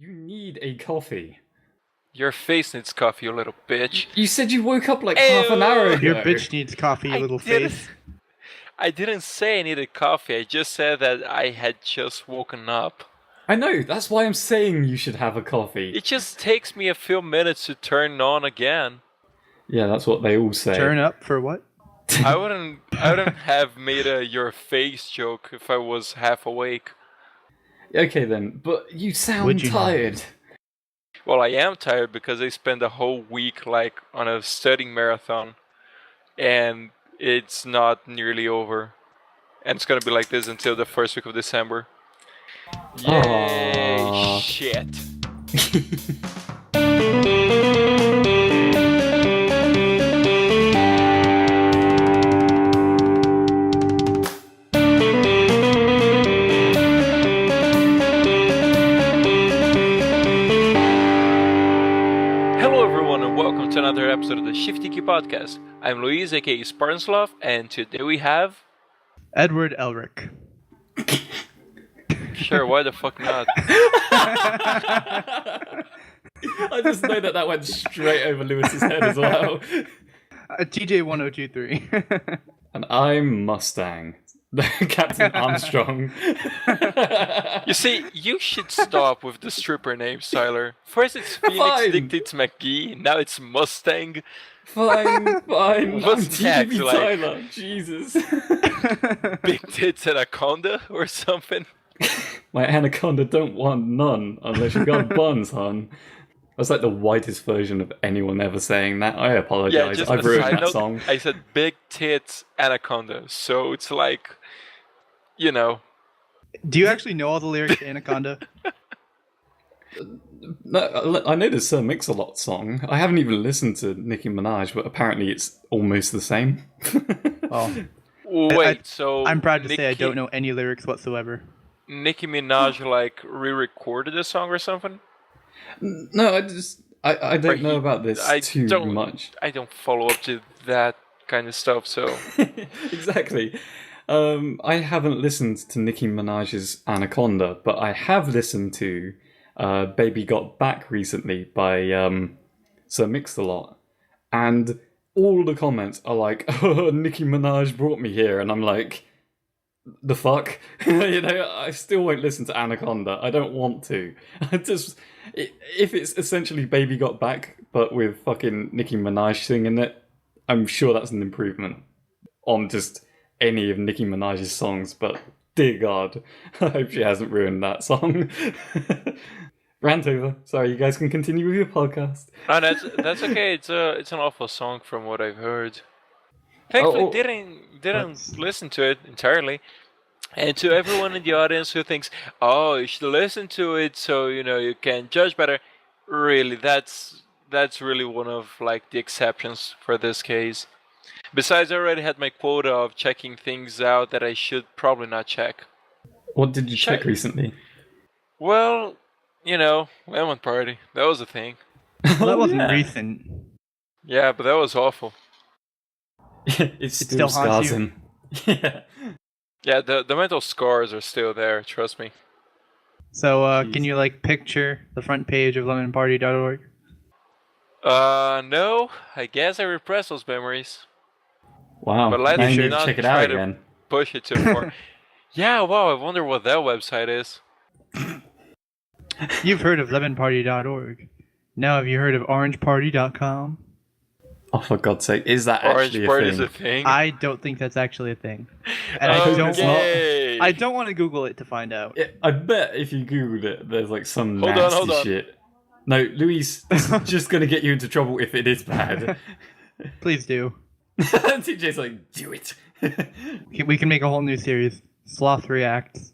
You need a coffee. Your face needs coffee, you little bitch. You said you woke up like half an hour ago. Your bitch needs coffee, you little face. I didn't say I needed coffee. I just said that I had just woken up. I know, that's why I'm saying you should have a coffee. It just takes me a few minutes to turn on again. Yeah, that's what they all say. Turn up for what? I wouldn't have made a your face joke if I was half awake. Okay then, but you sound tired. Well, I am tired because I spent a whole week like on a studying marathon, and it's not nearly over. And it's gonna be like this until the first week of December. Yay! Aww. Shit. To another episode of the Shifty Key Podcast. I'm Luis, aka SpartanSloth, and today we have... Edward Elric. Sure, why the fuck not? I just know that went straight over Lewis's head as well. TJ1023. And I'm Mustang. Captain Armstrong. You see, you should stop with the stripper names, Tyler. First it's Phoenix Fine. Dictates McGee, now it's Mustang. Fine. What's I'm next, TDBTyler. Jesus. Big tits anaconda or something? My anaconda don't want none unless you got buns, hon. That's like the whitest version of anyone ever saying that. I apologize. just I've a ruined side that note, song. I said big tits anaconda, so it's like, you know. Do you actually know all the lyrics to Anaconda? No, I know the Sir Mix-a-Lot song. I haven't even listened to Nicki Minaj, but apparently it's almost the same. Oh. Wait, so... I'm proud to say I don't know any lyrics whatsoever. Nicki Minaj, like, re-recorded the song or something? No, I don't know about this too much. I don't follow up to that kind of stuff, so... Exactly. I haven't listened to Nicki Minaj's Anaconda, but I have listened to Baby Got Back recently by Sir Mix-a-Lot. And all the comments are like, oh, Nicki Minaj brought me here. And I'm like, the fuck? You know, I still won't listen to Anaconda. I don't want to. If it's essentially Baby Got Back, but with fucking Nicki Minaj singing it, I'm sure that's an improvement on just any of Nicki Minaj's songs, but dear God, I hope she hasn't ruined that song. Rant over. Sorry, you guys can continue with your podcast. Oh, that's okay. It's an awful song from what I've heard. Thankfully, didn't listen to it entirely. And to everyone in the audience who thinks, oh, you should listen to it so you can judge better. Really, that's really one of like the exceptions for this case. Besides, I already had my quota of checking things out that I should probably not check. What did you check recently? Well, Lemon Party. That was a thing. Well, that wasn't recent. Yeah, but that was awful. It still scars him. Yeah, the mental scars are still there, trust me. So, can you, picture the front page of lemonparty.org? No. I guess I repressed those memories. Wow, but let's not check it try out to again. Push it too far. Yeah, wow, I wonder what that website is. You've heard of lemonparty.org. Now have you heard of orangeparty.com? Oh, for God's sake, is that actually Orange Party a thing? is a thing? I don't think that's actually a thing. And okay. I don't want to Google it to find out. I bet if you Googled it, there's like some Hold nasty on. shit. No, Luis, this is just going to get you into trouble if it is bad. Please do. TJ's like, do it. We can make a whole new series. Sloth Reacts.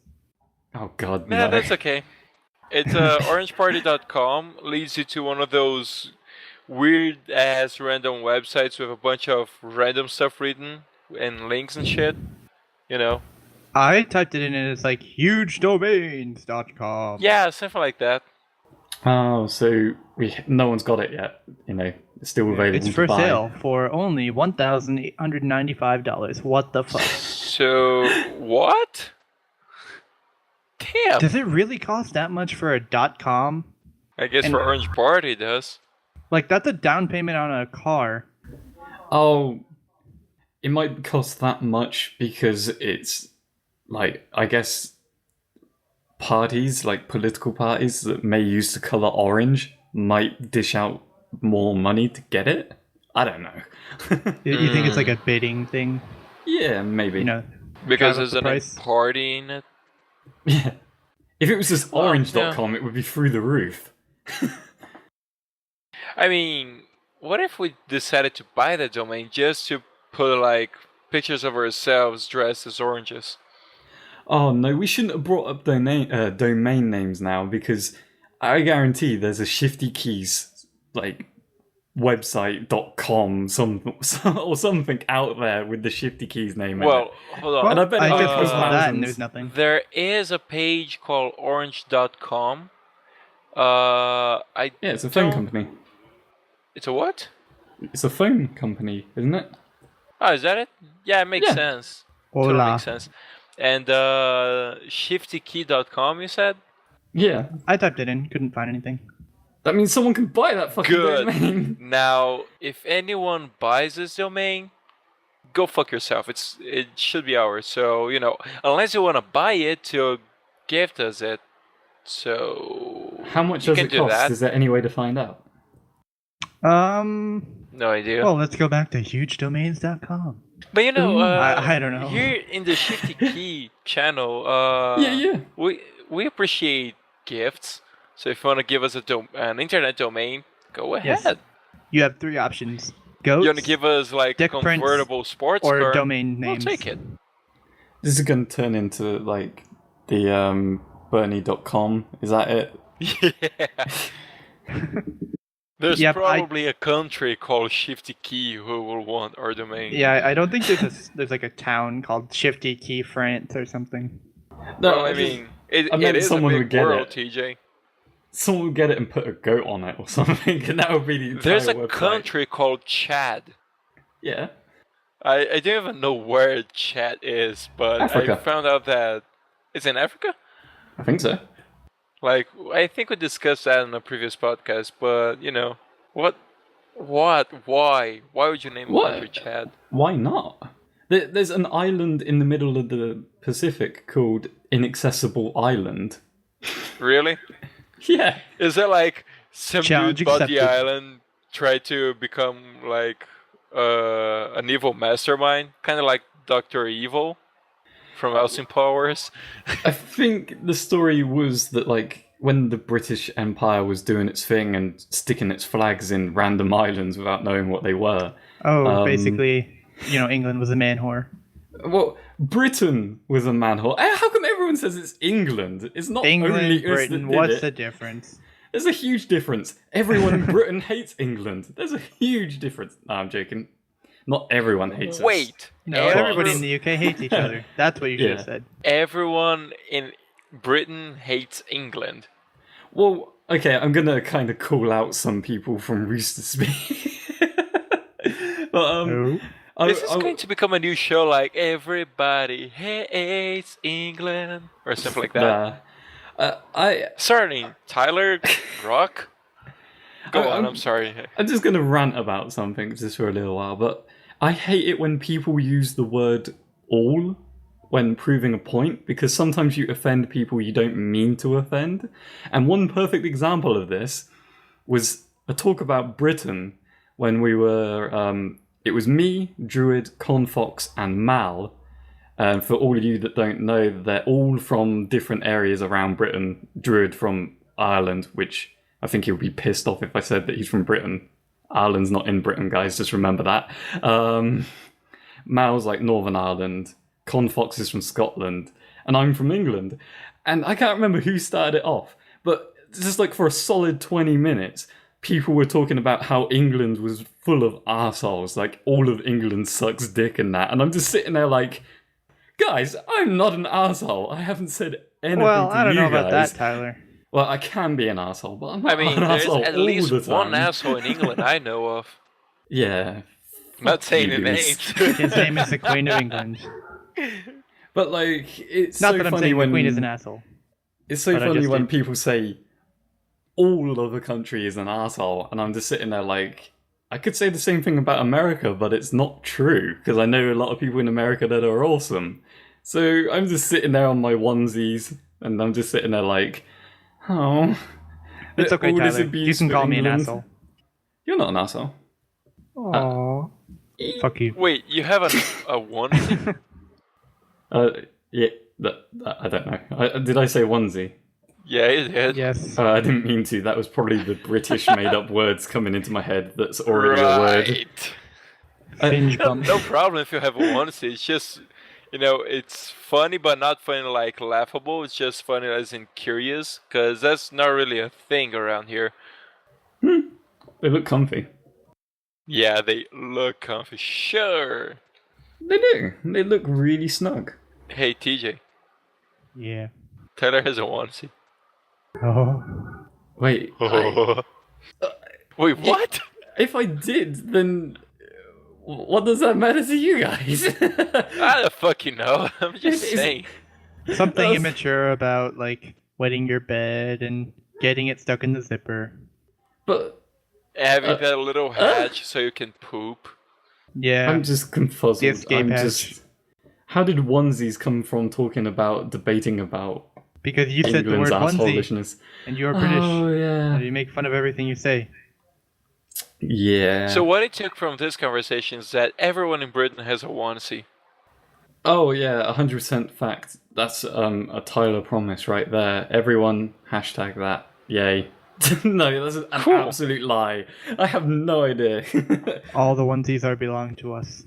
Oh God, Nah, no. that's okay. It's orangeparty.com leads you to one of those weird-ass random websites with a bunch of random stuff written and links and shit. I typed it in and it's like hugedomains.com. Yeah, something like that. Oh, so no one's got it yet. It's still available. It's for to buy. sale for only $1,895. What the fuck? So, what? Damn. Does it really cost that much for a .com? I guess for Orange Party it does. Like, that's a down payment on a car. Oh, it might cost that much because it's, like, I guess parties, like political parties that may use the colour orange might dish out more money to get it. I don't know. You think it's like a bidding thing? Yeah, maybe. You know, Because drive up there's the a price? party in it. Yeah. If it was just orange.com, it would be through the roof. I mean, what if we decided to buy the domain just to put like pictures of ourselves dressed as oranges? Oh no, we shouldn't have brought up domain names now, because I guarantee there's a Shifty Keys like website.com or something out there with the Shifty Keys name in Well, it. hold on. And I bet I it just costs posted that and thousands. there's nothing. There is a page called orange.com. Yeah, it's a phone company. It's a what? It's a phone company, isn't it? Oh, is that it? Yeah, it makes Yeah. sense. Totally Hola. makes sense. And shiftykey.com, you said? Yeah. I typed it in, couldn't find anything. That means someone can buy that fucking Good. domain. Now, if anyone buys this domain, go fuck yourself. It should be ours. So, unless you want to buy it to gift us it. So How much you does can it do cost? that. Is there any way to find out? No idea. Well, let's go back to hugedomains.com. But I don't know. Here in the Shifty Key channel, Yeah. we appreciate gifts. So if you want to give us an internet domain, go ahead. Yes. You have 3 options. Goats, You want to give us like dick convertible sports or car? domain names. We'll take it. This is going to turn into like the Bernie.com. Is that it? Yeah. There's Yep, probably a country called Shifty Key who will want our domain. Yeah, I don't think there's like a town called Shifty Key France or something. No, Well, I mean, I it meant is a someone would big get world, it. TJ. Someone would get it and put a goat on it or something, and that would be the entire There's a website. country called Chad. Yeah. I don't even know where Chad is, but Africa. I found out that it's in Africa. I think so. Like, I think we discussed that in a previous podcast, but why would you name a What? country Chad? Why not? There's an island in the middle of the Pacific called Inaccessible Island. Really? Yeah. Is that like some Challenge dude bought the accepted. island, tried to become like an evil mastermind, kind of like Dr. Evil from Austin Powers? I think the story was that, like, when the British Empire was doing its thing and sticking its flags in random islands without knowing what they were. Oh, basically, England was a man whore. Well, Britain was a manhole. How come everyone says it's England? It's not England, only us Britain, that did what's it. the difference? There's a huge difference. Everyone in Britain hates England. There's a huge difference. No, I'm joking. Not everyone hates us. Wait, No, everybody in the UK hates each other. That's what you should have Yeah. said. everyone in Britain hates England. Well, okay, I'm gonna kind of call out some people from Rooster Speed. But No. This is going to become a new show, like Everybody Hates England or something like that. Starring Tyler Rock. Go on, I'm sorry. I'm just gonna rant about something just for a little while, but I hate it when people use the word all when proving a point, because sometimes you offend people you don't mean to offend. And one perfect example of this was a talk about Britain when we were, it was me, Druid, Confox, and Mal. For all of you that don't know, they're all from different areas around Britain. Druid from Ireland, which I think he would be pissed off if I said that he's from Britain. Ireland's not in Britain, guys, just remember that. Mal's like Northern Ireland, Confox is from Scotland, and I'm from England. And I can't remember who started it off, but just like for a solid 20 minutes, people were talking about how England was full of arseholes, like all of England sucks dick and that. And I'm just sitting there like, guys, I'm not an arsehole. I haven't said anything Well, to I don't you know about guys. that, Tyler. Well, I can be an asshole, but I'm not I mean, an there's asshole at all least the time. one asshole in England I know of. Yeah. Not saying you, the Goose. names. His name is the Queen of England. But like, it's Not so that I'm funny saying when the Queen is an asshole. it's so but I funny just when did. people say all of the country is an asshole, and I'm just sitting there like, I could say the same thing about America, but it's not true, because I know a lot of people in America that are awesome. So I'm just sitting there on my onesies, and I'm just sitting there like, oh. It's okay, all this Tyler. You abuse can for call me an England. asshole. You're not an asshole. Aww. Fuck you. Wait, you have a onesie? Yeah, I don't know. Did I say onesie? Yeah, you did. Yes. I didn't mean to. That was probably the British made-up words coming into my head. That's already a word. Binge No, bump. no problem if you have a onesie. It's just, it's funny, but not funny like laughable. It's just funny as in curious, because that's not really a thing around here. They look comfy. Yeah, they look comfy. Sure. They do. They look really snug. Hey, TJ. Yeah. Tyler has a onesie. Oh. Wait. Wait, what? If I did, then what does that matter to you guys? I don't fucking know. I'm just saying. Something immature about, like, wetting your bed and getting it stuck in the zipper. But Having that little hatch so you can poop. Yeah. I'm just confuzzled. The escape hatch. Just. How did onesies come from debating about Because you said the England's word onesie, assholishness? and you're British. Oh yeah. And you make fun of everything you say. Yeah. So what I took from this conversation is that everyone in Britain has a onesie. Oh yeah, 100% fact. That's a Tyler promise right there. Everyone hashtag that. Yay. No, that's an absolute lie. I have no idea. All the onesies are belong to us.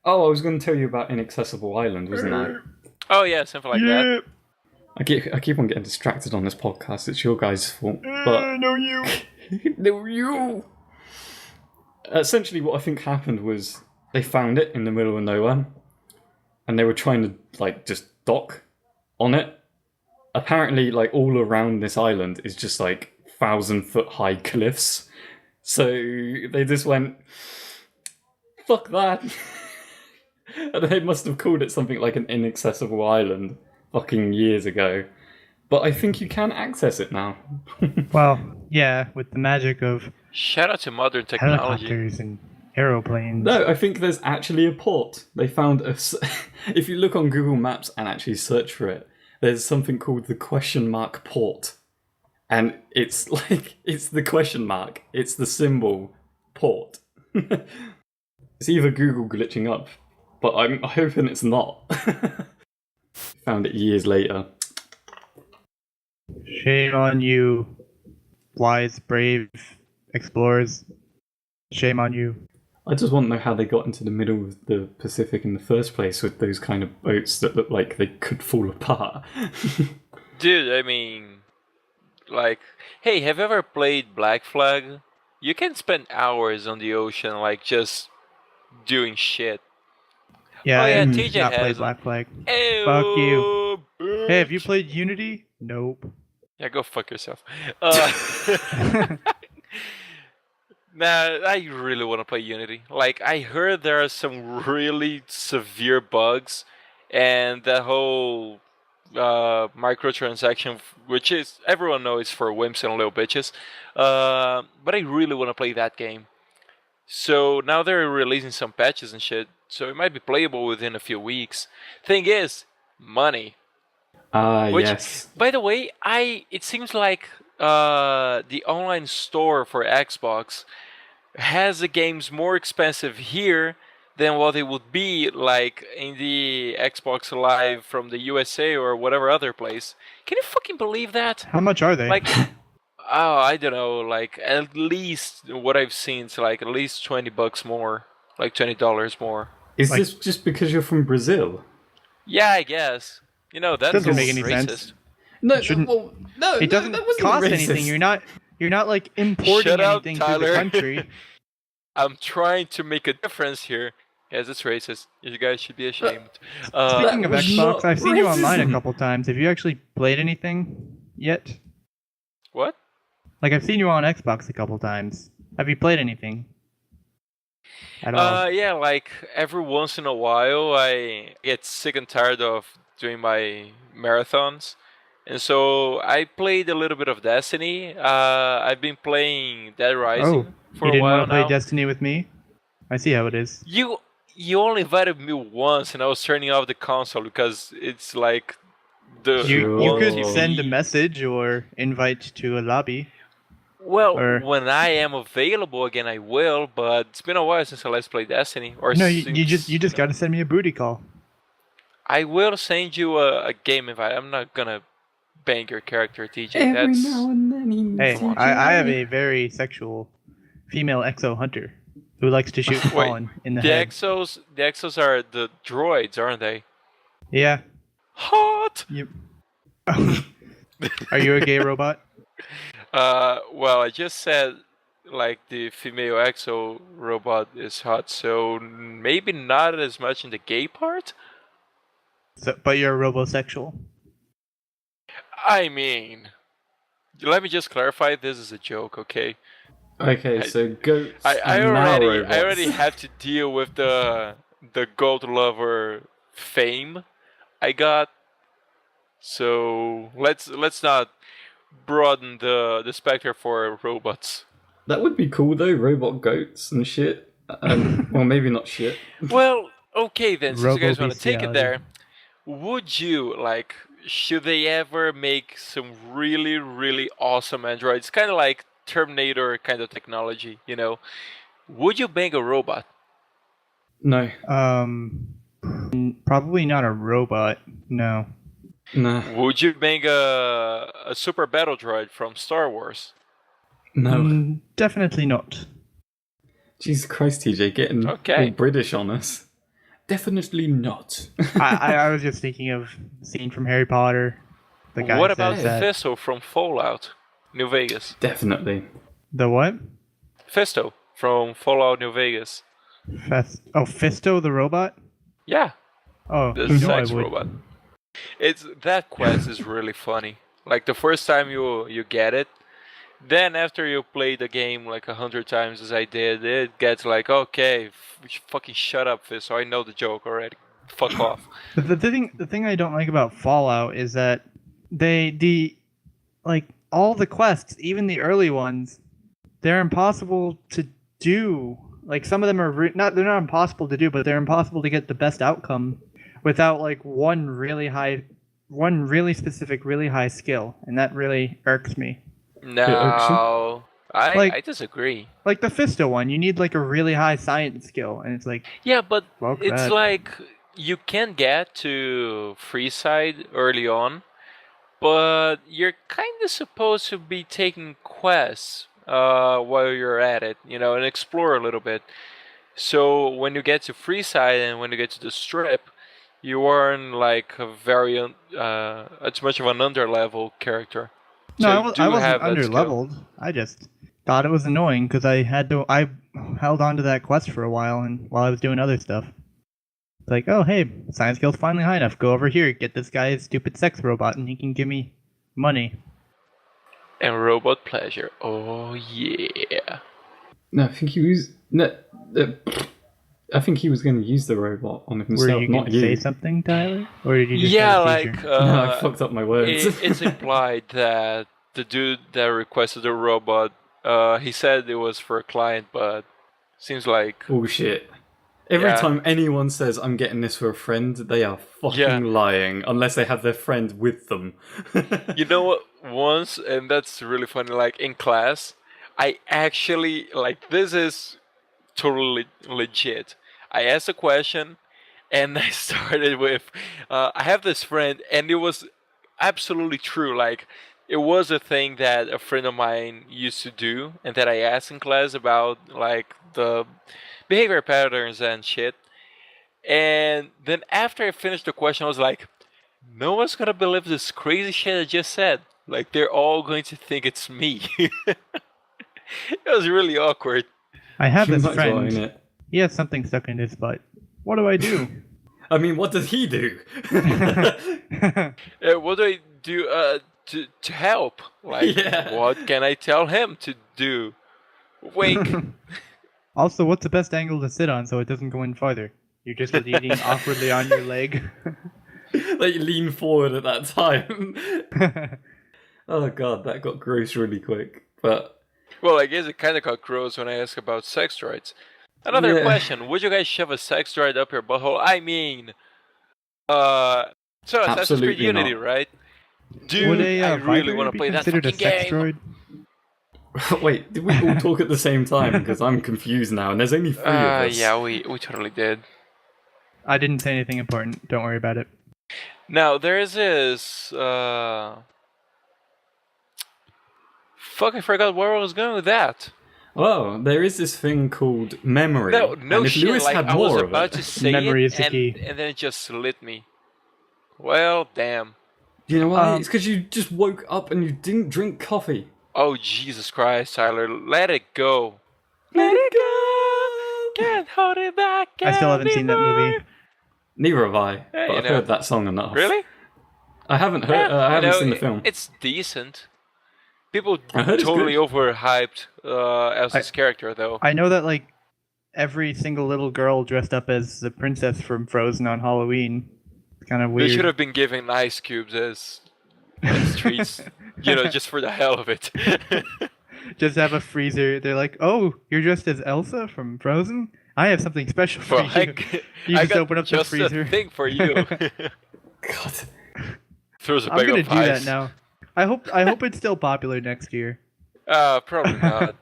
Oh, I was going to tell you about Inaccessible Island, wasn't I? Oh yeah, something like that. I keep on getting distracted on this podcast. It's your guys' fault. But No, you. no, you. Essentially, what I think happened was they found it in the middle of nowhere, and they were trying to just dock on it. Apparently, all around this island is just 1,000-foot high cliffs. So they just went, fuck that. And they must have called it something like an inaccessible island fucking years ago. But I think you can access it now. Well, yeah, with the magic of Shout out to modern technology. helicopters and aeroplanes. No, I think there's actually a port. They found if you look on Google Maps and actually search for it, there's something called the question mark port. And it's it's the question mark. It's the symbol port. It's either Google glitching up, but I'm hoping it's not. Found it years later. Shame on you, wise, brave explorers. Shame on you. I just want to know how they got into the middle of the Pacific in the first place with those kind of boats that look like they could fall apart. Dude, I mean, hey, have you ever played Black Flag? You can spend hours on the ocean, just doing shit. Yeah, Oh, yeah, I TJ not has played them. Black Flag. Ew, Fuck you. bitch. Hey, have you played Unity? Nope. Yeah, go fuck yourself. Nah, I really want to play Unity. I heard there are some really severe bugs, and that whole microtransaction, which is everyone knows for wimps and little bitches. But I really want to play that game. So now they're releasing some patches and shit, so it might be playable within a few weeks. Thing is, money. Which, Yes. by the way, it seems like the online store for Xbox has the games more expensive here than what it would be in the Xbox Live from the USA or whatever other place. Can you fucking believe that? How much are they? Oh, I don't know. At least what I've seen is at least $20 more, $20 more. Is this just because you're from Brazil? Yeah, I guess. That Doesn't make any racist. sense. No, Shouldn't- no, It doesn't that wasn't cost racist. anything. You're not importing Shut up, anything to the Tyler. country. I'm trying to make a difference here. Yes, it's racist. You guys should be ashamed. Speaking of was Xbox, not I've seen you online a racism. couple times. Have you actually played anything yet? What? I've seen you on Xbox a couple times. Have you played anything? At all? Yeah, every once in a while I get sick and tired of doing my marathons. And so I played a little bit of Destiny. I've been playing Dead Rising for you a didn't while want to play now. Destiny with me? I see how it is. You only invited me once, and I was turning off the console because it's like You could TV. send a message or invite to a lobby. Well, Or- when I am available again, I will. But it's been a while since I last played Destiny. Or No, since, you just got to send me a booty call. I will send you a game invite. I'm not gonna bang your character, TJ. Every That's now and then he Hey, needs to I have try. a very sexual female exo hunter who likes to shoot Fallen in the head. The Exos are the droids, aren't they? Yeah. Hot. You... Are you a gay robot? Well, I just said like the female exo robot is hot, so maybe not as much in the gay part. But you're a robosexual. I mean, let me just clarify. This is a joke, okay? Okay, so goats I and now robots. already have to deal with the goat lover fame I got. So let's not broaden the specter for robots. That would be cool though, robot goats and shit. Well, maybe not shit. Well, okay then, since you guys want to take it Robo-bestiality. there, would you, like, should they ever make some really, really awesome androids, kind of like Terminator kind of technology, you know? Would you bang a robot? No, Probably not a robot. No. no, Would you bang a super battle droid from Star Wars? no. Definitely not. Jesus Christ, TJ, getting Okay. all British on us. Definitely not. I was just thinking of the scene from Harry Potter. The guy What says about that. Fisto from Fallout New Vegas? Definitely. The what? Fisto from Fallout New Vegas. Fisto the robot? Yeah, Oh, the you know I sex would. robot. That quest is really funny. Like the first time you get it, then after you play the game like 100 times as I did, it gets like, okay, fucking shut up, Fisto. I know the joke already. Fuck off. The thing I don't like about Fallout is that all the quests, even the early ones, they're impossible to do. Like some of them are they're not impossible to do, but they're impossible to get the best outcome without like one really specific, really high skill, and that really irks me. No, I disagree. Like the Fisto one, you need like a really high science skill, and it's like, Yeah, but Fuck it's that. like you can get to Freeside early on, but you're kind of supposed to be taking quests while you're at it, you know, and explore a little bit. So when you get to Freeside and when you get to the Strip, you aren't like a very it's much of an underlevel character. no, So I you wasn't have that skill. underleveled. I just thought it was annoying because I held on to that quest for a while, and while I was doing other stuff. It's like, oh hey, science skill's finally high enough. Go over here, get this guy a stupid sex robot, and he can give me money. And robot pleasure. Oh yeah. No, I think he was. No, I think he was going to use the robot on Were himself, you not going to say something, Tyler, or did you just Yeah, have a seizure? like No, I fucked up my words. it's implied that the dude that requested the robot, he said it was for a client, but seems like Bullshit. Every Yeah. time anyone says I'm getting this for a friend, they are fucking Yeah. lying, unless they have their friend with them. you know what? Once, and that's really funny. Like in class, I actually like this is totally legit. I asked a question, and I started with, "I have this friend," and it was absolutely true. Like it was a thing that a friend of mine used to do, and that I asked in class about, like the behavior patterns and shit. And then after I finished the question, I was like, no one's gonna believe this crazy shit I just said. Like they're all going to think it's me. It was really awkward. I have this Might as well, friend. innit? He has something stuck in his butt. What do I do? I mean, what does he do? What do I do to help? Like, Yeah. what can I tell him to do? Wink. Also, what's the best angle to sit on so it doesn't go in farther? You're just leaning awkwardly on your leg. like lean forward at that time. Oh god, that got gross really quick. But well, I guess it kind of got gross when I asked about sex droids. Another question: would you guys shove a sex droid up your butthole? I mean, so Assassin's Creed Unity, not. right? Dude, I really want to play that fucking game. Droid? Wait, did we all talk at the same time? Because I'm confused now, and there's only 3 of us. Yeah, we totally did. I didn't say anything important. Don't worry about it. Now, there is this... Fuck, I forgot where I was going with that. Oh, there is this thing called memory. No shit, Lewis like, had I was more about of it. to say memory it, is the key. and then it just slit me. Well, damn. You know why? It's because you just woke up and you didn't drink coffee. Oh, Jesus Christ, Tyler. Let it go. Let it go! Can't hold it back I still haven't seen that movie. Neither have I, but I've heard that song enough. Really? I haven't heard. I haven't seen the film. It's decent. People totally overhyped Elsa's character, though. I know that like every single little girl dressed up as the princess from Frozen on Halloween. It's kind of weird. They should have been given ice cubes as treats, just for the hell of it. Just have a freezer. They're like, "Oh, you're dressed as Elsa from Frozen? I have something special for you." You just open up the freezer. A thing for you. God. Throws a I'm bag gonna of do ice. that now. I hope it's still popular next year. Probably not.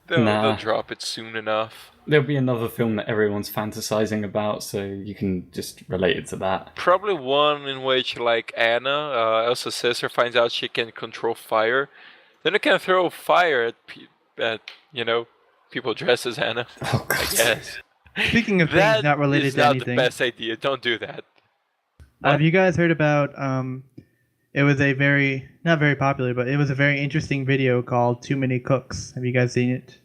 They'll drop it soon enough. There'll be another film that everyone's fantasizing about, so you can just relate it to that. Probably one in which, like, Anna, Elsa's sister, finds out she can control fire. Then it can throw fire at people dressed as Anna. Oh, God. I guess. Speaking of things not related to anything. That is not the best idea. Don't do that. Have you guys heard about, it was not very popular, but it was a very interesting video called Too Many Cooks. Have you guys seen it?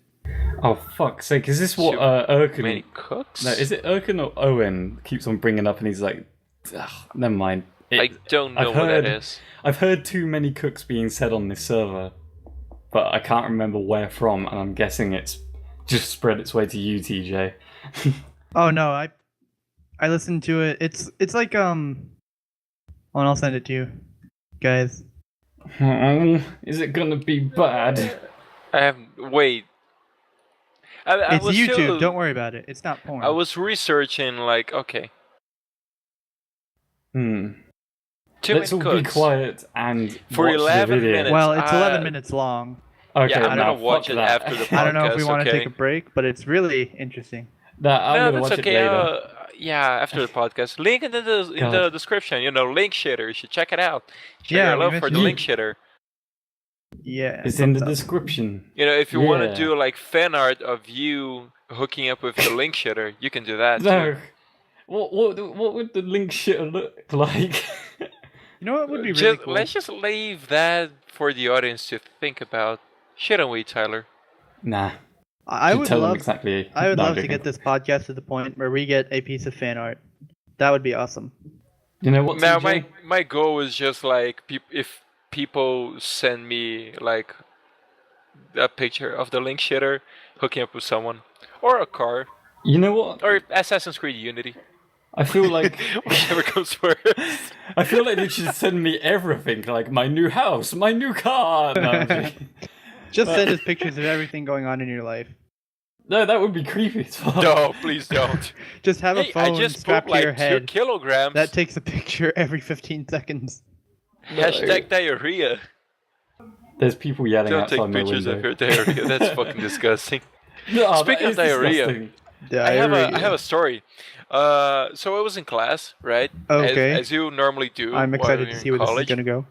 Oh, fuck's sake. Is this what Erkin... Too Many Cooks? No, is it Erkin or Owen keeps on bringing up and he's like, never mind. I don't know what that is. I've heard too many cooks being said on this server, but I can't remember where from, and I'm guessing it's just spread its way to you, TJ. Oh no, I listened to it. It's like I'll send it to you, guys. Is it gonna be bad? Wait. It's YouTube. Don't worry about it. It's not porn. I was researching, like, okay. Let's all be quiet and for watch 11 the video. minutes. Well, it's 11 minutes long. Okay, yeah, I'm now gonna watch it that. after the podcast. I don't know if we want to okay? take a break, but it's really interesting. I'm gonna watch it later. Yeah, after the podcast. Link in the description. Link shitter. You should check it out. Show Yeah, your love for the link shitter. Yeah, it's in the description. If you want to do like fan art of you hooking up with the link shitter, you can do that. No. Too. What would the link shitter look like? You know what would be really cool? Let's just leave that for the audience to think about. Shouldn't we, Tyler? Nah. I would love exactly. I would love to get this podcast to the point where we get a piece of fan art. That would be awesome. You know what? Now, my goal is just like if people send me like a picture of the link shitter hooking up with someone or a car. You know what? Or Assassin's Creed Unity. I feel like whichever comes first. I feel like they should send me everything, like my new house, my new car. No, just send us pictures of everything going on in your life. No, that would be creepy as fuck. No, please don't. Just have a phone strapped to your head. 2 kilograms. That takes a picture every 15 seconds. Hashtag diarrhea. There's people yelling don't outside my window. Don't take pictures of your diarrhea. That's fucking disgusting. No, Speaking of diarrhea, I have a story. So I was in class, right? Okay. As you normally do. I'm excited to see where this is gonna go.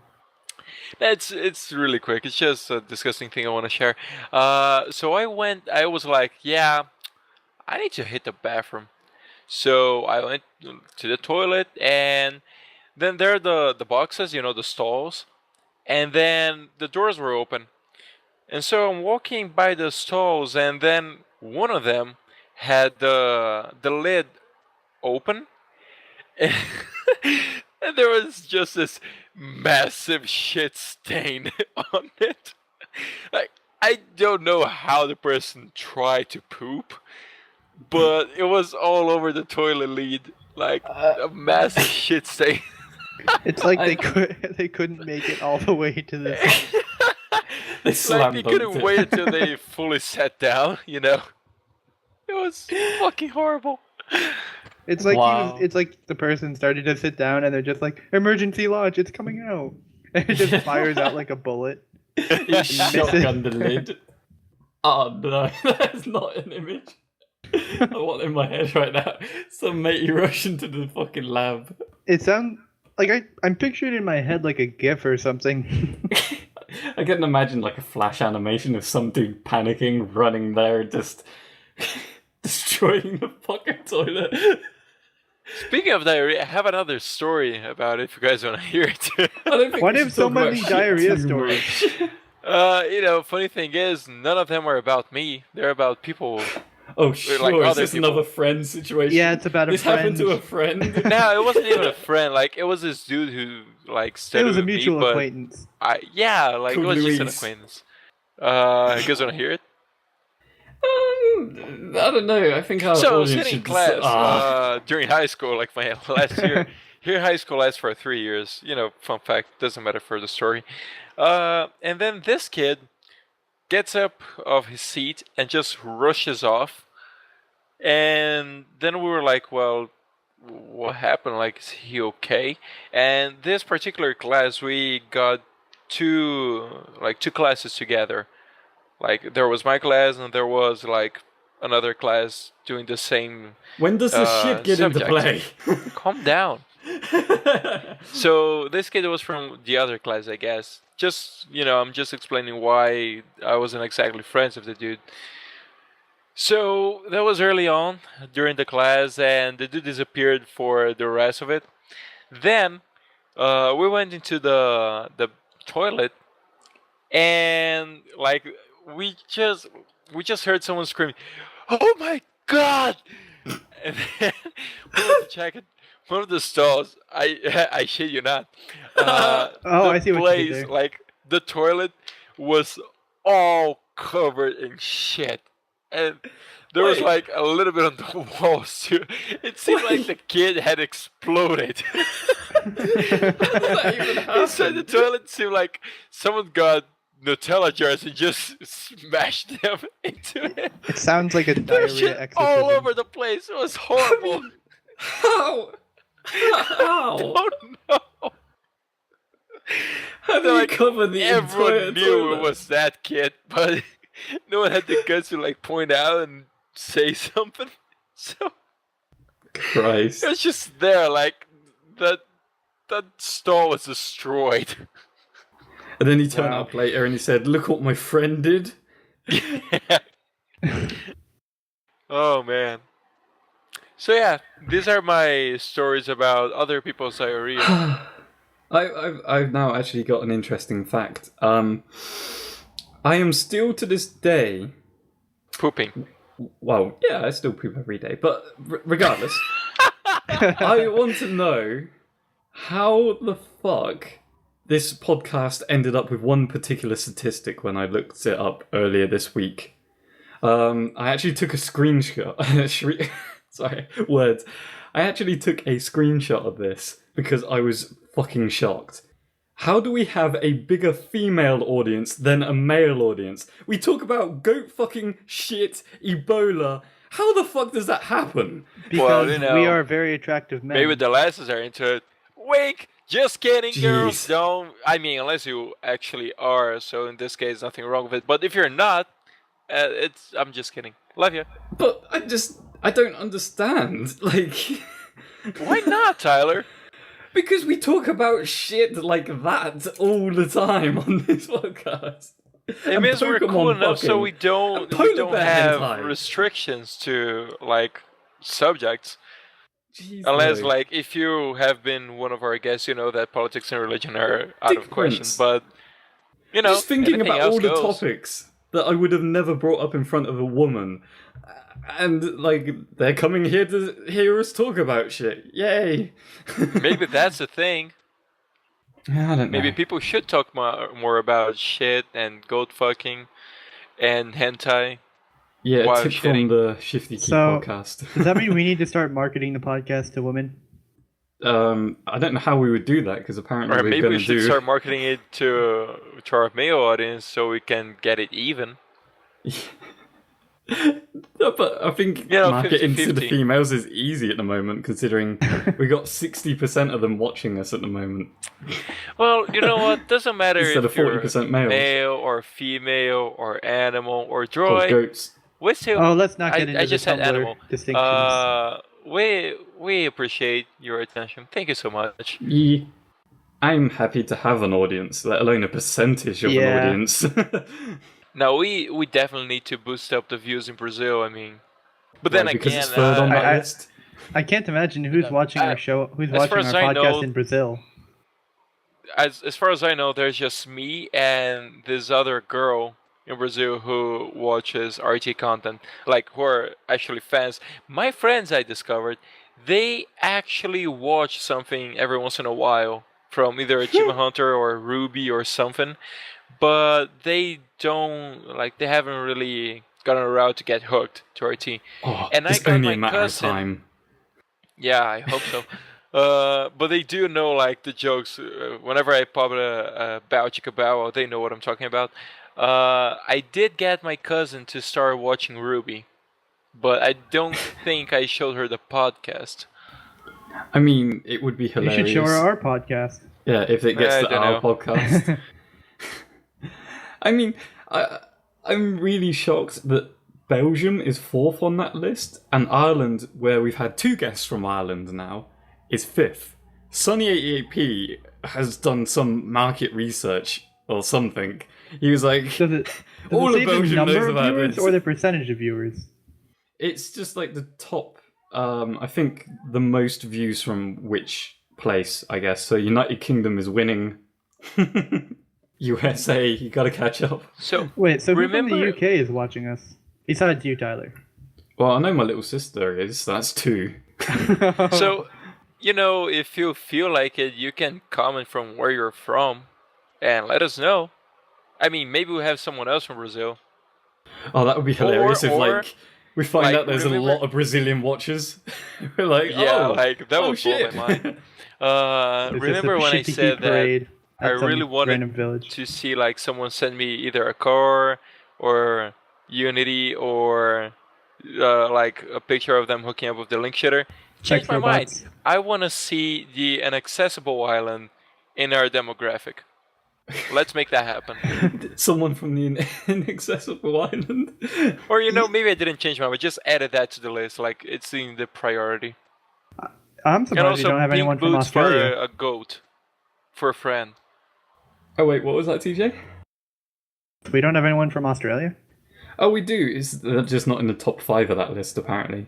It's really quick. It's just a disgusting thing I want to share. So I was like, yeah, I need to hit the bathroom. So I went to the toilet, and then there are the boxes, the stalls, and then the doors were open. And so I'm walking by the stalls, and then one of them had the lid open, and there was just this massive shit stain on it. Like, I don't know how the person tried to poop, but it was all over the toilet lid, like a massive shit stain. It's like they couldn't make it all the way to this. They Like they couldn't wait until they fully sat down, you know? It was fucking horrible. It's like Wow. it's like the person started to sit down and they're just like, emergency launch, it's coming out. And it just fires out like a bullet. He shotgunned the lid. Oh no, that's not an image I want in my head right now. Some matey rush into the fucking lab. It sounds like I'm picturing it in my head like a GIF or something. I can imagine like a flash animation of some dude panicking, running there, just destroying the fucking toilet. Speaking of diarrhea, I have another story about it if you guys want to hear it. I don't think What we if should so talk about many shit diarrhea too stories? much. Funny thing is, none of them are about me. They're about people. Oh sure, like is other this people. another friend situation? Yeah, it's about a This friend. happened to a friend. No, it wasn't even a friend. Like, it was this dude who, like, It studied was a with mutual me, but acquaintance. it was just an Louise. acquaintance. You guys want to hear it? I don't know. I think our So, audience sitting in should class during high school, like my last year. Here, high school lasts for 3 years. You know, fun fact, doesn't matter for the story. And then this kid gets up of his seat and just rushes off. And then we were like, well, what happened? Like, is he okay? And this particular class, we got two classes together. Like, there was my class and there was like another class doing the same. When does this shit get into subject. play? Calm down. So this kid was from the other class, I guess. Just, I'm just explaining why I wasn't exactly friends with the dude. So that was early on during the class, and the dude disappeared for the rest of it. Then we went into the toilet, and like we just heard someone screaming, "Oh my god!" And then we went to check it. One of the stalls, I shit you not. I see what you did there. Like the toilet was all covered in shit, and there was Wait. like a little bit on the walls too. It seemed like the kid had exploded. Inside the toilet, it seemed like someone got Nutella jars and just smashed them into it. It sounds like a There was diarrhea shit exorcism. all over the place. It was horrible. How? How? Oh no! How do you Like, cover the entire Everyone knew toilet? it was that kid, but no one had the guts to like point out and say something. So Christ. it was just there, like that stall was destroyed. And then he turned Wow. up later and he said, "Look what my friend did." Oh man. So yeah, these are my stories about other people's diarrhea. I've now actually got an interesting fact. I am still to this day. Pooping. Well, yeah, I still poop every day, but regardless, I want to know how the fuck this podcast ended up with one particular statistic when I looked it up earlier this week. I actually took a screenshot. Sorry, words. I actually took a screenshot of this because I was fucking shocked. How do we have a bigger female audience than a male audience? We talk about goat fucking shit, Ebola. How the fuck does that happen? Because Well, we are very attractive men. Maybe the lasses are into it. Wink! Just kidding, girls. Jeez. Don't. I mean, unless you actually are. So in this case, nothing wrong with it. But if you're not, I'm just kidding. Love you. But I don't understand. Like, Why not, Tyler? because we talk about shit like that all the time on this podcast. It means we're cool enough so we don't polar bear have hentai. restrictions to like subjects. Jeez, Unless, no. like, if you have been one of our guests, you know that politics and religion are out of question. Difference. But, just thinking anything about else all the goes. topics that I would have never brought up in front of a woman. And, like, they're coming here to hear us talk about shit. Yay! Maybe that's the thing. I don't know. Maybe people should talk more about shit and goat fucking and hentai. Yeah, while tip from shitting. the Shifty Key So- Podcast. Does that mean we need to start marketing the podcast to women? I don't know how we would do that because apparently Or we're maybe going we to should do. start marketing it to our male audience so we can get it even. No, but I think marketing to the 50-50. females is easy at the moment, considering we got 60% of them watching us at the moment. Well, you know what? Doesn't matter Instead if of 40% you're males. male or female or animal or Of droid. goats. We still. Oh, let's not get into I the just said Tumblr animal. distinctions. We appreciate your attention. Thank you so much. Yeah. I'm happy to have an audience, let alone a percentage of an audience. Now we definitely need to boost up the views in Brazil. I mean, but then because again, it's third on that list. I can't imagine who's watching our show, who's as far watching as our I podcast know- in Brazil. as far as I know, there's just me and this other girl in Brazil who watches RT content, like who are actually fans. My friends, I discovered, they actually watch something every once in a while from either Achievement Hunter or Ruby or something, but they don't like. They haven't really gotten around to get hooked to RT. Oh, and I it's got only my a matter cousin. of time. Yeah, I hope so. But they do know like the jokes. Whenever I pop a bow chicka bow, they know what I'm talking about. I did get my cousin to start watching Ruby, but I don't think I showed her the podcast. I mean, it would be You hilarious. should show her our podcast. Yeah, if it gets I to don't our know. podcast. I mean, I'm really shocked that Belgium is 4th on that list, and Ireland, where we've had 2 guests from Ireland now, is 5th. Sunny88p has done some market research or something. He was like, Does it all say of the Belgium number knows of about viewers this. or the percentage of viewers? It's just like the top, I think the most views from which place, I guess. So United Kingdom is winning. USA, you gotta catch up. So Wait, so who from remember, the UK is watching us? Besides you, Tyler. Well, I know my little sister is, that's 2. so you know, if you feel like it, you can comment from where you're from, and let us know. I mean, maybe we have someone else from Brazil. Oh, that would be hilarious if, or, like, we find like, out there's a lot of Brazilian watchers. We're like, Yeah, oh, like that oh, would blow shit. my mind. It's just Remember a when I Shifty Key said that parade I at some really wanted random village. to see like someone send me either a car or Unity or like a picture of them hooking up with the link shitter? Changed my mind. Robots. I want to see the Inaccessible Island in our demographic. Let's make that happen. Someone from the Inaccessible Island. Or you know, maybe I didn't change my mind. Just added that to the list. Like it's in the priority. I'm And surprised you also don't have pink anyone from boots for Australia. a goat, for a friend. Oh, wait, what was that, TJ? We don't have anyone from Australia? Oh, we do. It's just not in the top 5 of that list, apparently.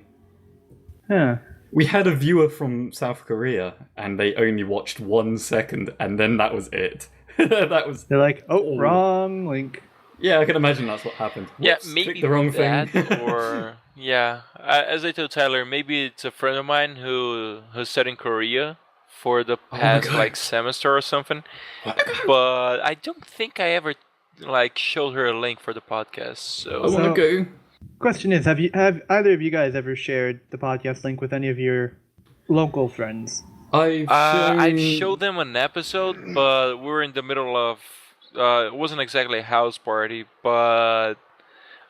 Huh. We had a viewer from South Korea, and they only watched 1 second, and then that was it. That was... They're like, oh, Oh. wrong link. Yeah, I can imagine that's what happened. Yeah, Whoops, maybe clicked the wrong that, thing. or yeah. As I told Tyler, maybe it's a friend of mine who's studying Korea for the my past God. like semester or something. But I don't think I ever like showed her a link for the podcast. I So want So- to go. Question is, have either of you guys ever shared the podcast link with any of your local friends? I showed them an episode, but we were in the middle of. It wasn't exactly a house party, but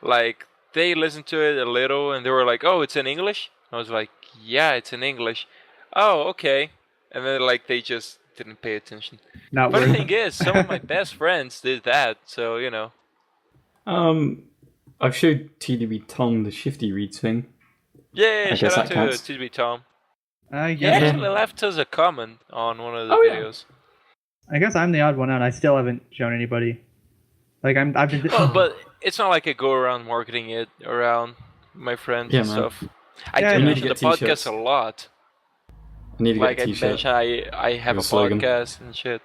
like they listened to it a little and they were like, "Oh, it's in English." I was like, "Yeah, it's in English." Oh, okay. And then like they just didn't pay attention. Not But the worth. thing is, some of my best friends did that, so you know. I've showed TDB Tom the Shifty Reads thing. Yeah, I shout guess out that to counts. TDB Tom. I He guess, actually left us a comment on one of the Oh, yeah. videos. I guess I'm the odd one out. I still haven't shown anybody. Like I've been. Well, but it's not like I go around marketing it around my friends Yeah, and man. stuff. I Yeah, do I know. mention the You need to get podcast a lot. I need to Like get I a t-shirt. mentioned, I have a With a slogan. podcast and shit.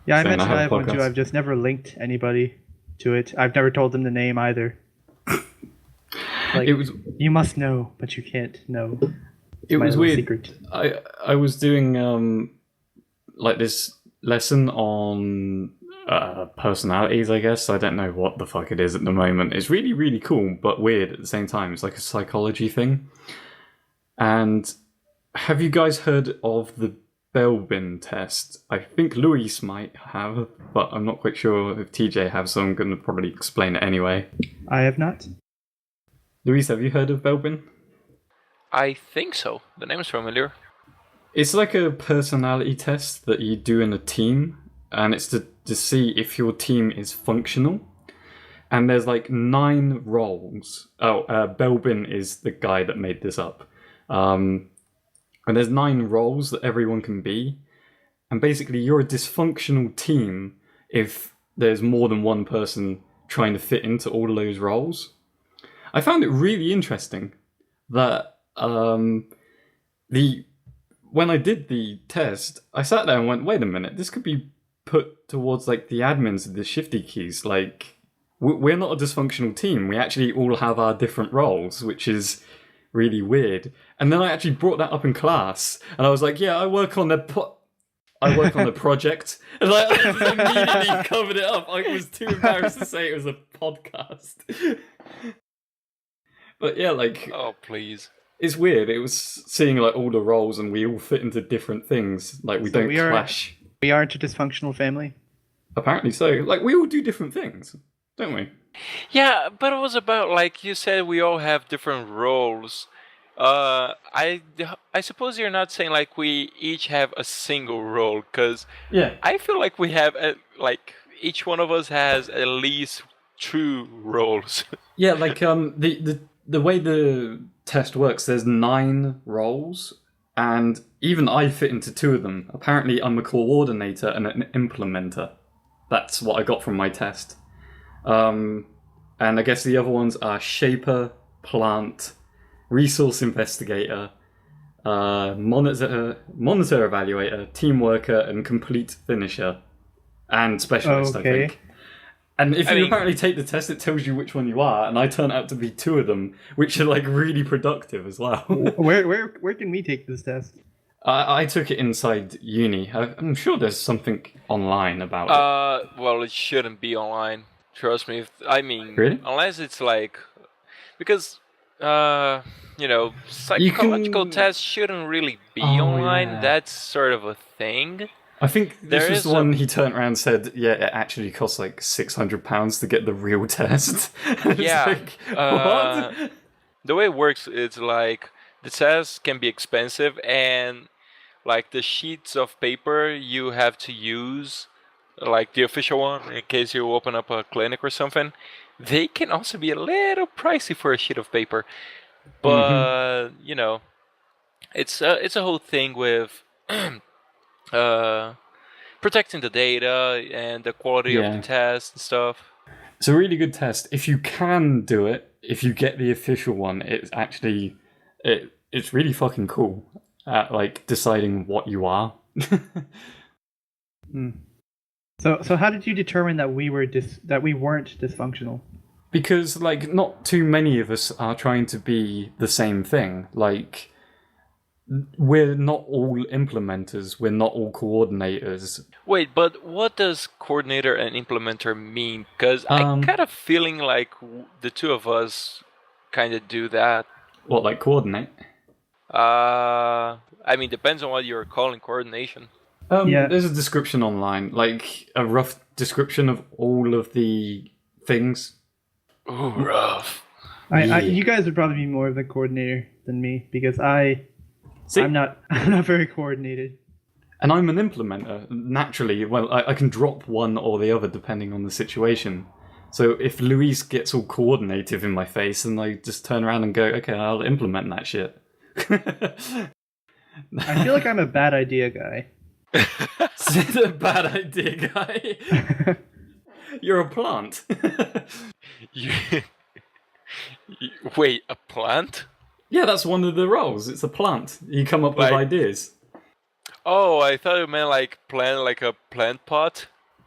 Yeah, I Saying I mentioned have I a have one too. podcast. I've just never linked anybody to it. I've never told them the name either. Like, It was you must know, but you can't know. it My was little weird. secret. I was doing like this lesson on personalities, I guess. I don't know what the fuck it is at the moment. It's really, really cool, but weird at the same time. It's like a psychology thing. And have you guys heard of the Belbin test? I think Luis might have, but I'm not quite sure if TJ has, so I'm going to probably explain it anyway. I have not. Luis, have you heard of Belbin? I think so. The name is familiar. It's like a personality test that you do in a team, and it's to see if your team is functional. And there's like 9 roles. Belbin is the guy that made this up. And there's 9 roles that everyone can be. And basically, you're a dysfunctional team if there's more than one person trying to fit into all of those roles. I found it really interesting that when I did the test, I sat there and went, wait a minute, this could be put towards like the admins of the Shifty Keys. Like, we're not a dysfunctional team. We actually all have our different roles, which is really weird. And then I actually brought that up in class, and I was like, yeah, I work on the project. And like, I just immediately covered it up. I was too embarrassed to say it was a podcast. But yeah, like... Oh, please. It's weird. It was seeing like all the roles, and we all fit into different things. Like, we don't clash. We aren't a dysfunctional family? Apparently so. Like, we all do different things, don't we? Yeah, but it was about, like you said, we all have different roles. I suppose you're not saying like we each have a single role, because I feel like we have like each one of us has at least 2 roles. Yeah, like the way the test works, there's 9 roles, and even I fit into 2 of them. Apparently, I'm a coordinator and an implementer. That's what I got from my test. And I guess the other ones are shaper, plant, resource investigator, monitor evaluator, team worker, and complete finisher, and specialist, I think. And if you apparently take the test, it tells you which one you are, and I turn out to be 2 of them, which are like really productive as well. Where can we take this test? I took it inside uni. I'm sure there's something online about it. Well, it shouldn't be online. Trust me. Really? Unless it's like, because psychological tests shouldn't really be online. Yeah. That's sort of a thing. I think this was the one he turned around and said, yeah, it actually costs like £600 to get the real test. Yeah. Like, what? The way it works, it's like the test can be expensive, and like the sheets of paper you have to use, like the official one, in case you open up a clinic or something, they can also be a little pricey for a sheet of paper. But, it's a whole thing with... protecting the data and the quality of the test and stuff. It's a really good test. If you can do it, if you get the official one, it's actually it's really fucking cool at like deciding what you are. So how did you determine that we weren't dysfunctional? Because like not too many of us are trying to be the same thing. Like, we're not all implementers. We're not all coordinators. Wait, but what does coordinator and implementer mean? Because I'm kind of feeling like the 2 of us kind of do that. What, like coordinate? Depends on what you're calling coordination. There's a description online, like a rough description of all of the things. Ooh, rough. You guys would probably be more of the coordinator than me, because I'm not very coordinated. And I'm an implementer, naturally. Well, I can drop one or the other depending on the situation. So if Luis gets all coordinative in my face, and I just turn around and go, okay, I'll implement that shit. I feel like I'm a bad idea guy. A bad idea guy? You're a plant. Wait, a plant? Yeah, that's one of the roles. It's a plant. You come up with ideas. Oh, I thought it meant like plant, like a plant pot.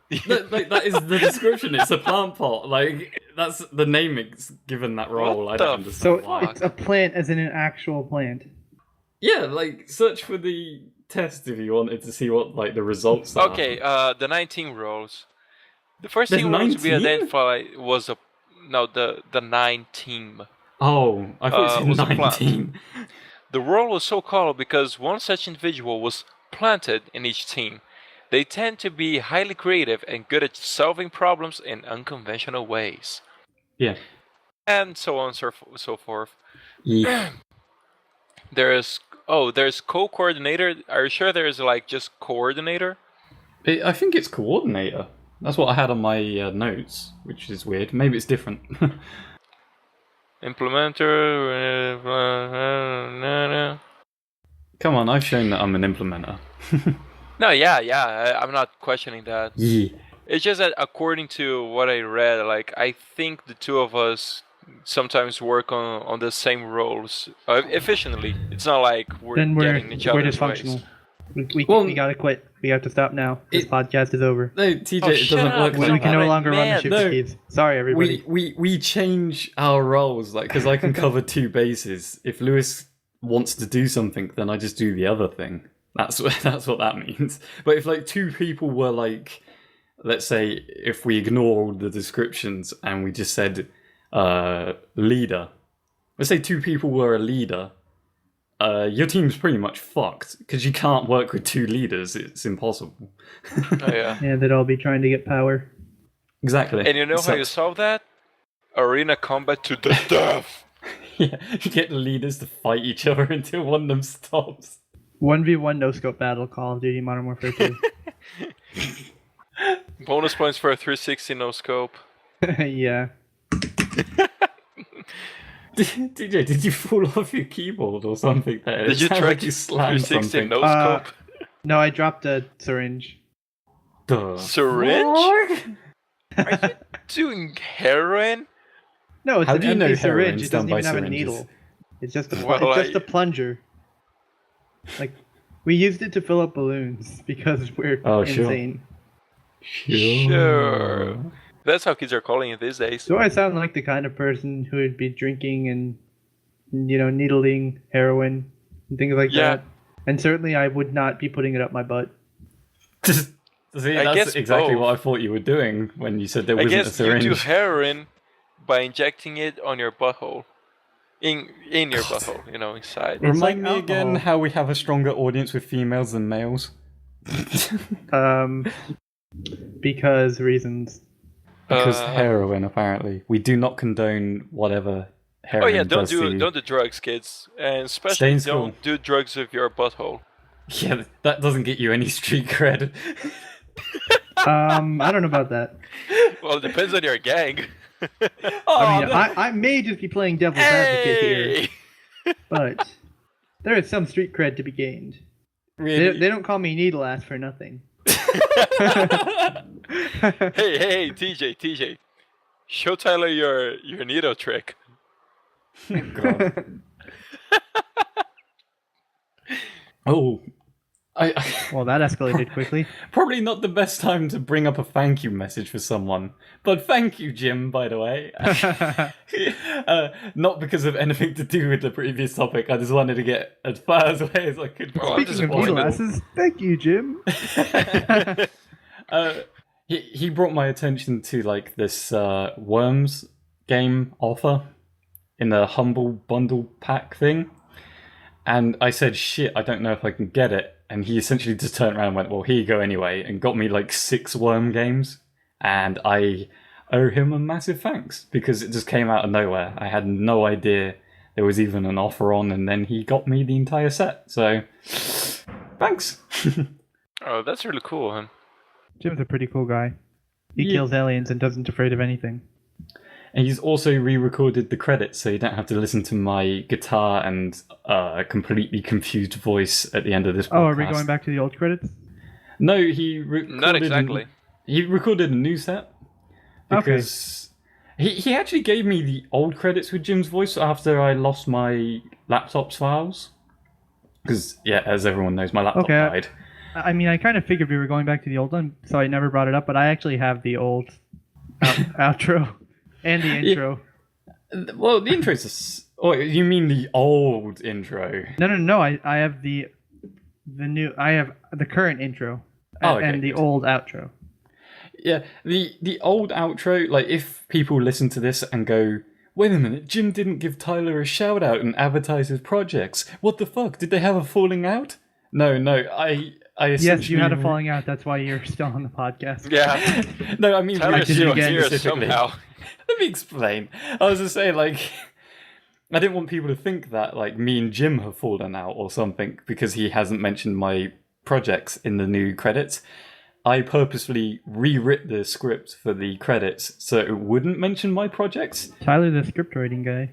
That is the description. It's a plant pot. Like, that's the name it's given that role. I don't understand. So it's a plant as in an actual plant. Yeah, like search for the test if you wanted to see what like the results are. Okay, the 19 roles. The first thing to be identified was the 9 team. Oh, I thought it was 19. The role was so called because one such individual was planted in each team. They tend to be highly creative and good at solving problems in unconventional ways. Yeah. And so on and so forth. Yeah. There's co-coordinator. Are you sure there's like just coordinator? I think it's coordinator. That's what I had on my notes, which is weird. Maybe it's different. Implementer. Come on, I've shown that I'm an implementer. No, yeah. I'm not questioning that. Yeah. It's just that according to what I read, like I think the two of us sometimes work on the same roles efficiently. It's not like we're getting each other's dysfunctional. ways. We gotta quit. We have to stop now. This podcast is over. No, TJ, it doesn't work. We can no longer run the Shifty Keys. Sorry, everybody. We change our roles, like, because I can cover two bases. If Lewis wants to do something, then I just do the other thing. That's what that means. But if like two people were like, let's say, if we ignore all the descriptions and we just said leader, let's say two people were a leader, your team's pretty much fucked because you can't work with two leaders. It's impossible. Oh yeah. Yeah, they'd all be trying to get power. Exactly. And you know how you solve that? Arena combat to the death. Yeah, you get the leaders to fight each other until one of them stops. 1v1 no-scope battle, Call of Duty Modern Warfare 2. Bonus points for a 360 no scope. Yeah. DJ, did you fall off your keyboard or something there? Did you try like to you slammed 360 something. no scope? No, I dropped a syringe. Duh. Syringe? Are you doing heroin? No, it's How an do you know empty syringe. heroin's It doesn't done by even have a syringes? needle. It's just a Well, it's just a plunger. Like, we used it to fill up balloons because we're insane. Sure. That's how kids are calling it these days. Do I sound like the kind of person who would be drinking and, needling heroin and things like that? And certainly I would not be putting it up my butt. See, I guess that's exactly both. what I thought you were doing when you said there I wasn't a guess you syringe. do heroin by injecting it on your butthole. In your butthole, inside. It's Remind like me again alcohol. how we have a stronger audience with females than males. Because reasons. Because heroin, apparently. We do not condone whatever heroin don't does to you. do drugs, kids, and Stay especially in don't school. do drugs with your butthole. Yeah, that doesn't get you any street cred. I don't know about that. Well, it depends on your gang. I may just be playing devil's advocate here, but there is some street cred to be gained. Really? They don't call me needle ass for nothing. Hey, TJ, show Tyler your needle trick. God. Oh, Well, that escalated quickly. probably not the best time to bring up a thank you message for someone, but thank you, Jim, by the way. Not because of anything to do with the previous topic. I just wanted to get as far away as I could. Oh, I'm Speaking of needle asses, thank you, Jim. He brought my attention to like this Worms game offer in the Humble Bundle Pack thing. And I said, shit, I don't know if I can get it. And he essentially just turned around and went, well, here you go anyway, and got me like 6 Worm games. And I owe him a massive thanks because it just came out of nowhere. I had no idea there was even an offer on, and then he got me the entire set. So, thanks. Oh, that's really cool, huh? Jim's a pretty cool guy. He kills aliens and doesn't afraid of anything. And he's also re-recorded the credits, so you don't have to listen to my guitar and completely confused voice at the end of this podcast. Oh, are we going back to the old credits? No, he recorded... Not exactly. He recorded a new set. Because he actually gave me the old credits with Jim's voice after I lost my laptop's files. Because, yeah, as everyone knows, my laptop died. I mean, I kind of figured we were going back to the old one, so I never brought it up, but I actually have the old outro. And the intro. Well, the intro's... Oh, you mean the old intro? No. I have the new... I have the current intro. And the old outro. Yeah, the old outro, like, if people listen to this and go, Wait a minute, Jim didn't give Tyler a shout out and advertise his projects. What the fuck? Did they have a falling out? No, I Yes, you had a falling out. That's why you're still on the podcast. Yeah. No, I mean, Tyler's still here specifically. somehow. Let me explain. I was just saying, like, I didn't want people to think that, like, me and Jim have fallen out or something because he hasn't mentioned my projects in the new credits. I purposefully rewrote the script for the credits so it wouldn't mention my projects. Tyler, the script writing guy.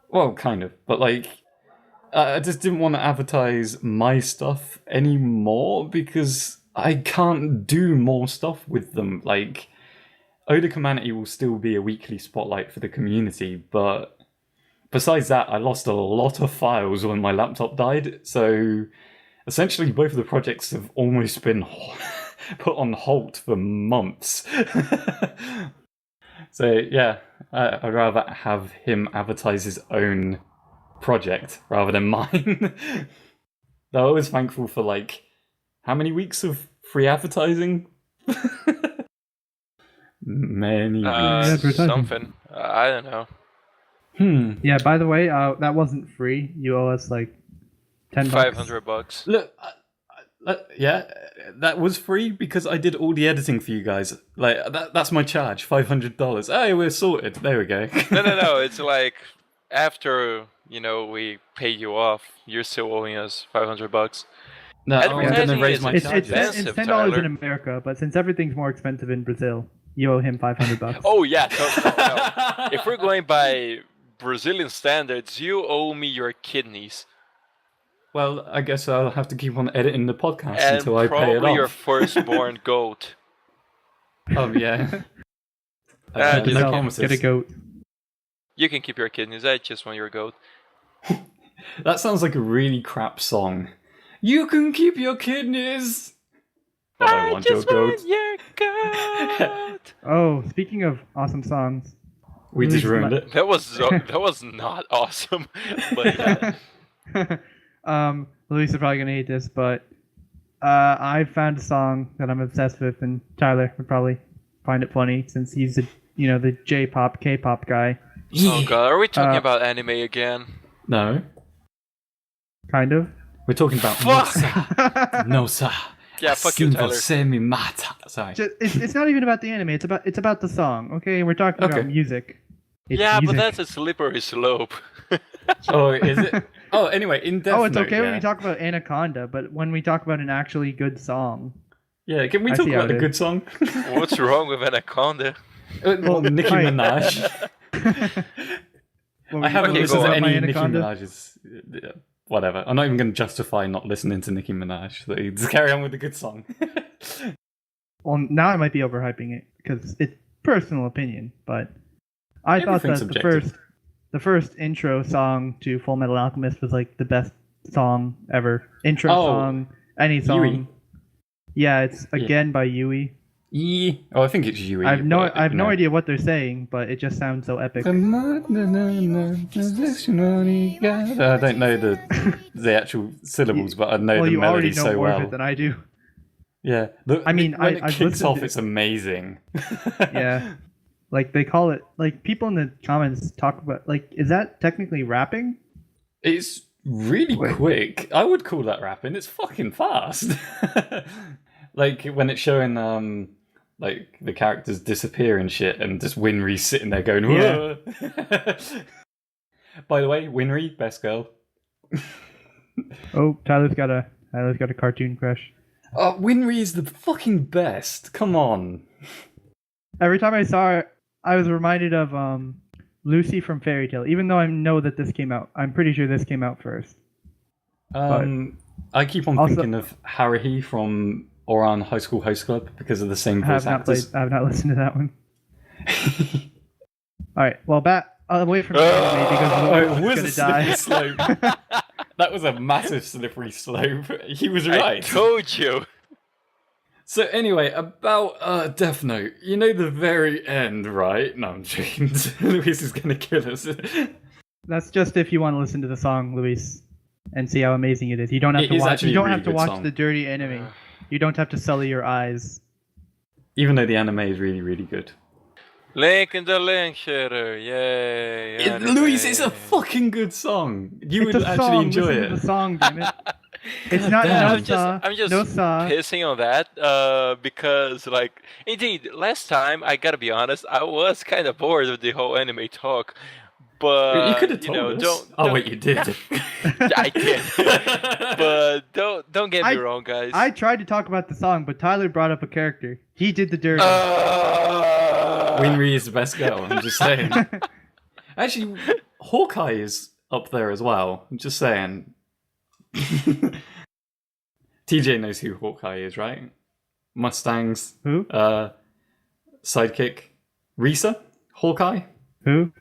Well, kind of, but like, I just didn't want to advertise my stuff anymore because I can't do more stuff with them. Like, Ode of Humanity will still be a weekly spotlight for the community, but besides that, I lost a lot of files when my laptop died, so essentially both of the projects have almost been put on halt for months. So yeah, I'd rather have him advertise his own project rather than mine. Though I was thankful for, like, how many weeks of free advertising? Many weeks. Something. I don't know. Yeah, by the way, that wasn't free. You owe us like $10. $500. Look, yeah, that was free because I did all the editing for you guys. Like, that's my charge, $500. Hey, we're sorted. There we go. No. It's like after, we pay you off, you're still owing us $500. No, I'm going to raise my It's charges. $10 Tyler. in America, but since everything's more expensive in Brazil, you owe him $500. Oh, yeah. No. If we're going by Brazilian standards, you owe me your kidneys. Well, I guess I'll have to keep on editing the podcast And until I pay it probably off. your firstborn goat. Oh, yeah. And no Get promises. a goat. You can keep your kidneys. I just want your goat. That sounds like a really crap song. You can keep your kidneys, but I want your goat. your goat. Oh, speaking of awesome songs. We just ruined it. That was not awesome. But yeah. Luis is probably gonna hate this, but I found a song that I'm obsessed with, and Tyler would probably find it funny since he's the J-pop, K-pop guy. Oh god, are we talking about anime again? No, Kind of. we're talking about Fuck! No, sir. Yeah, fuck you, Tyler. Sorry. It's not even about the anime. It's about the song. Okay, we're talking Okay. about music. It's Yeah, music. but that's a slippery slope. Oh, is it? Oh, anyway, in Death Oh, it's Note, okay when yeah. we talk about Anaconda, but when we talk about an actually good song, Yeah, can we I talk see how about it a is. good song? What's wrong with Anaconda? Well, Nicki hi. Minaj. I haven't Okay, listened go to on. any Nicki Anaconda. Minaj's. Whatever. I'm not even going to justify not listening to Nicki Minaj. So just carry on with the good song. Well, now I might be overhyping it because it's personal opinion, but I thought that Everything's subjective. the first intro song to Full Metal Alchemist was like the best song ever. Intro Oh, song, any song. Yui. Yeah, it's again by Yui. Oh, I think it's Yui. I have no but, idea what they're saying, but it just sounds so epic. I don't know the actual syllables, but I know Well, the you already melody know so more of well. it than I do. Yeah, I mean, when it I've kicks listened off, to- it's amazing. Yeah. Like they call it, like people in the comments talk about, like, is that technically rapping? It's really Wait. quick. I would call that rapping. It's fucking fast. Like when it's showing like the characters disappear and shit, and just Winry sitting there going, Yeah. "Whoa." By the way, Winry, best girl. Oh, Tyler's got a cartoon crush. Oh, Winry is the fucking best. Come on. Every time I saw her, I was reminded of Lucy from Fairy Tail. Even though I know that this came out, I'm pretty sure this came out first. I keep on Also- thinking of Haruhi from Oran High School Host Club because of the same I voice have actors. not listened to that one. All right, well, back away from anime because Oh, we're it was gonna a die. slippery slope. That was a massive slippery slope. He was I right. told you. So anyway, about Death Note, you know the very end, right? No, I'm joking. Luis is gonna kill us. That's just if you want to listen to the song, Luis, and see how amazing it is. You don't have It to is watch. actually You don't a really have to good watch song. the dirty enemy. You don't have to sully your eyes. Even though the anime is really, really good. Link in the Link Shader, yay! Luis, it's a fucking good song. You It's would a actually song. enjoy Listen it. to the song, damn it. It's not damn. I'm just no saw. pissing on that because, like, indeed, last time I gotta be honest, I was kind of bored with the whole anime talk. But You could have told us. don't. Wait, you did. I did. But don't get me wrong, guys. I tried to talk about the song, but Tyler brought up a character. He did the dirty. Winry is the best girl. I'm just saying. Actually, Hawkeye is up there as well. I'm just saying. TJ knows who Hawkeye is, right? Mustang's Who? Sidekick, Risa, Hawkeye. Who?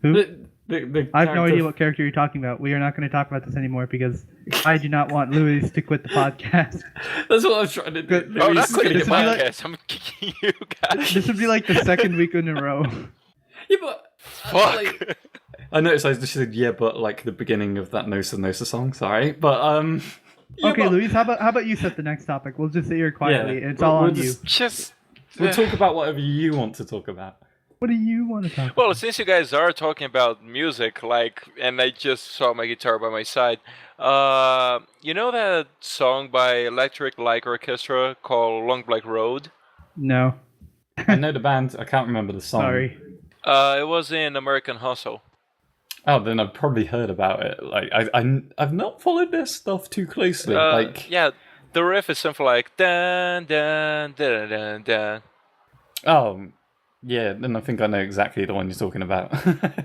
The I have no idea what character you're talking about. We are not going to talk about this anymore because I do not want Louis to quit the podcast. That's what I was trying to do. Oh, not quitting the This would be podcast. I'm kicking you guys. This would be like the second week in a row. Yeah, but Fuck. like, I noticed I just said but like the beginning of that Nosa Nosa song. Sorry, but yeah, Okay, but, Louis, how about you set the next topic? We'll just sit here quietly, and it's we'll- all we'll on you. Just. We'll talk about whatever you want to talk about. What do you want to talk Well, about? since you guys are talking about music, and I just saw my guitar by my side, you know that song by Electric Light Orchestra called Long Black Road? No. I know the band. I can't remember the song. Sorry. It was in American Hustle. Oh, then I've probably heard about it. Like I've not followed their stuff too closely. Yeah, the riff is something like dun dun dun dun dun. Oh, yeah. Then I think I know exactly the one you're talking about.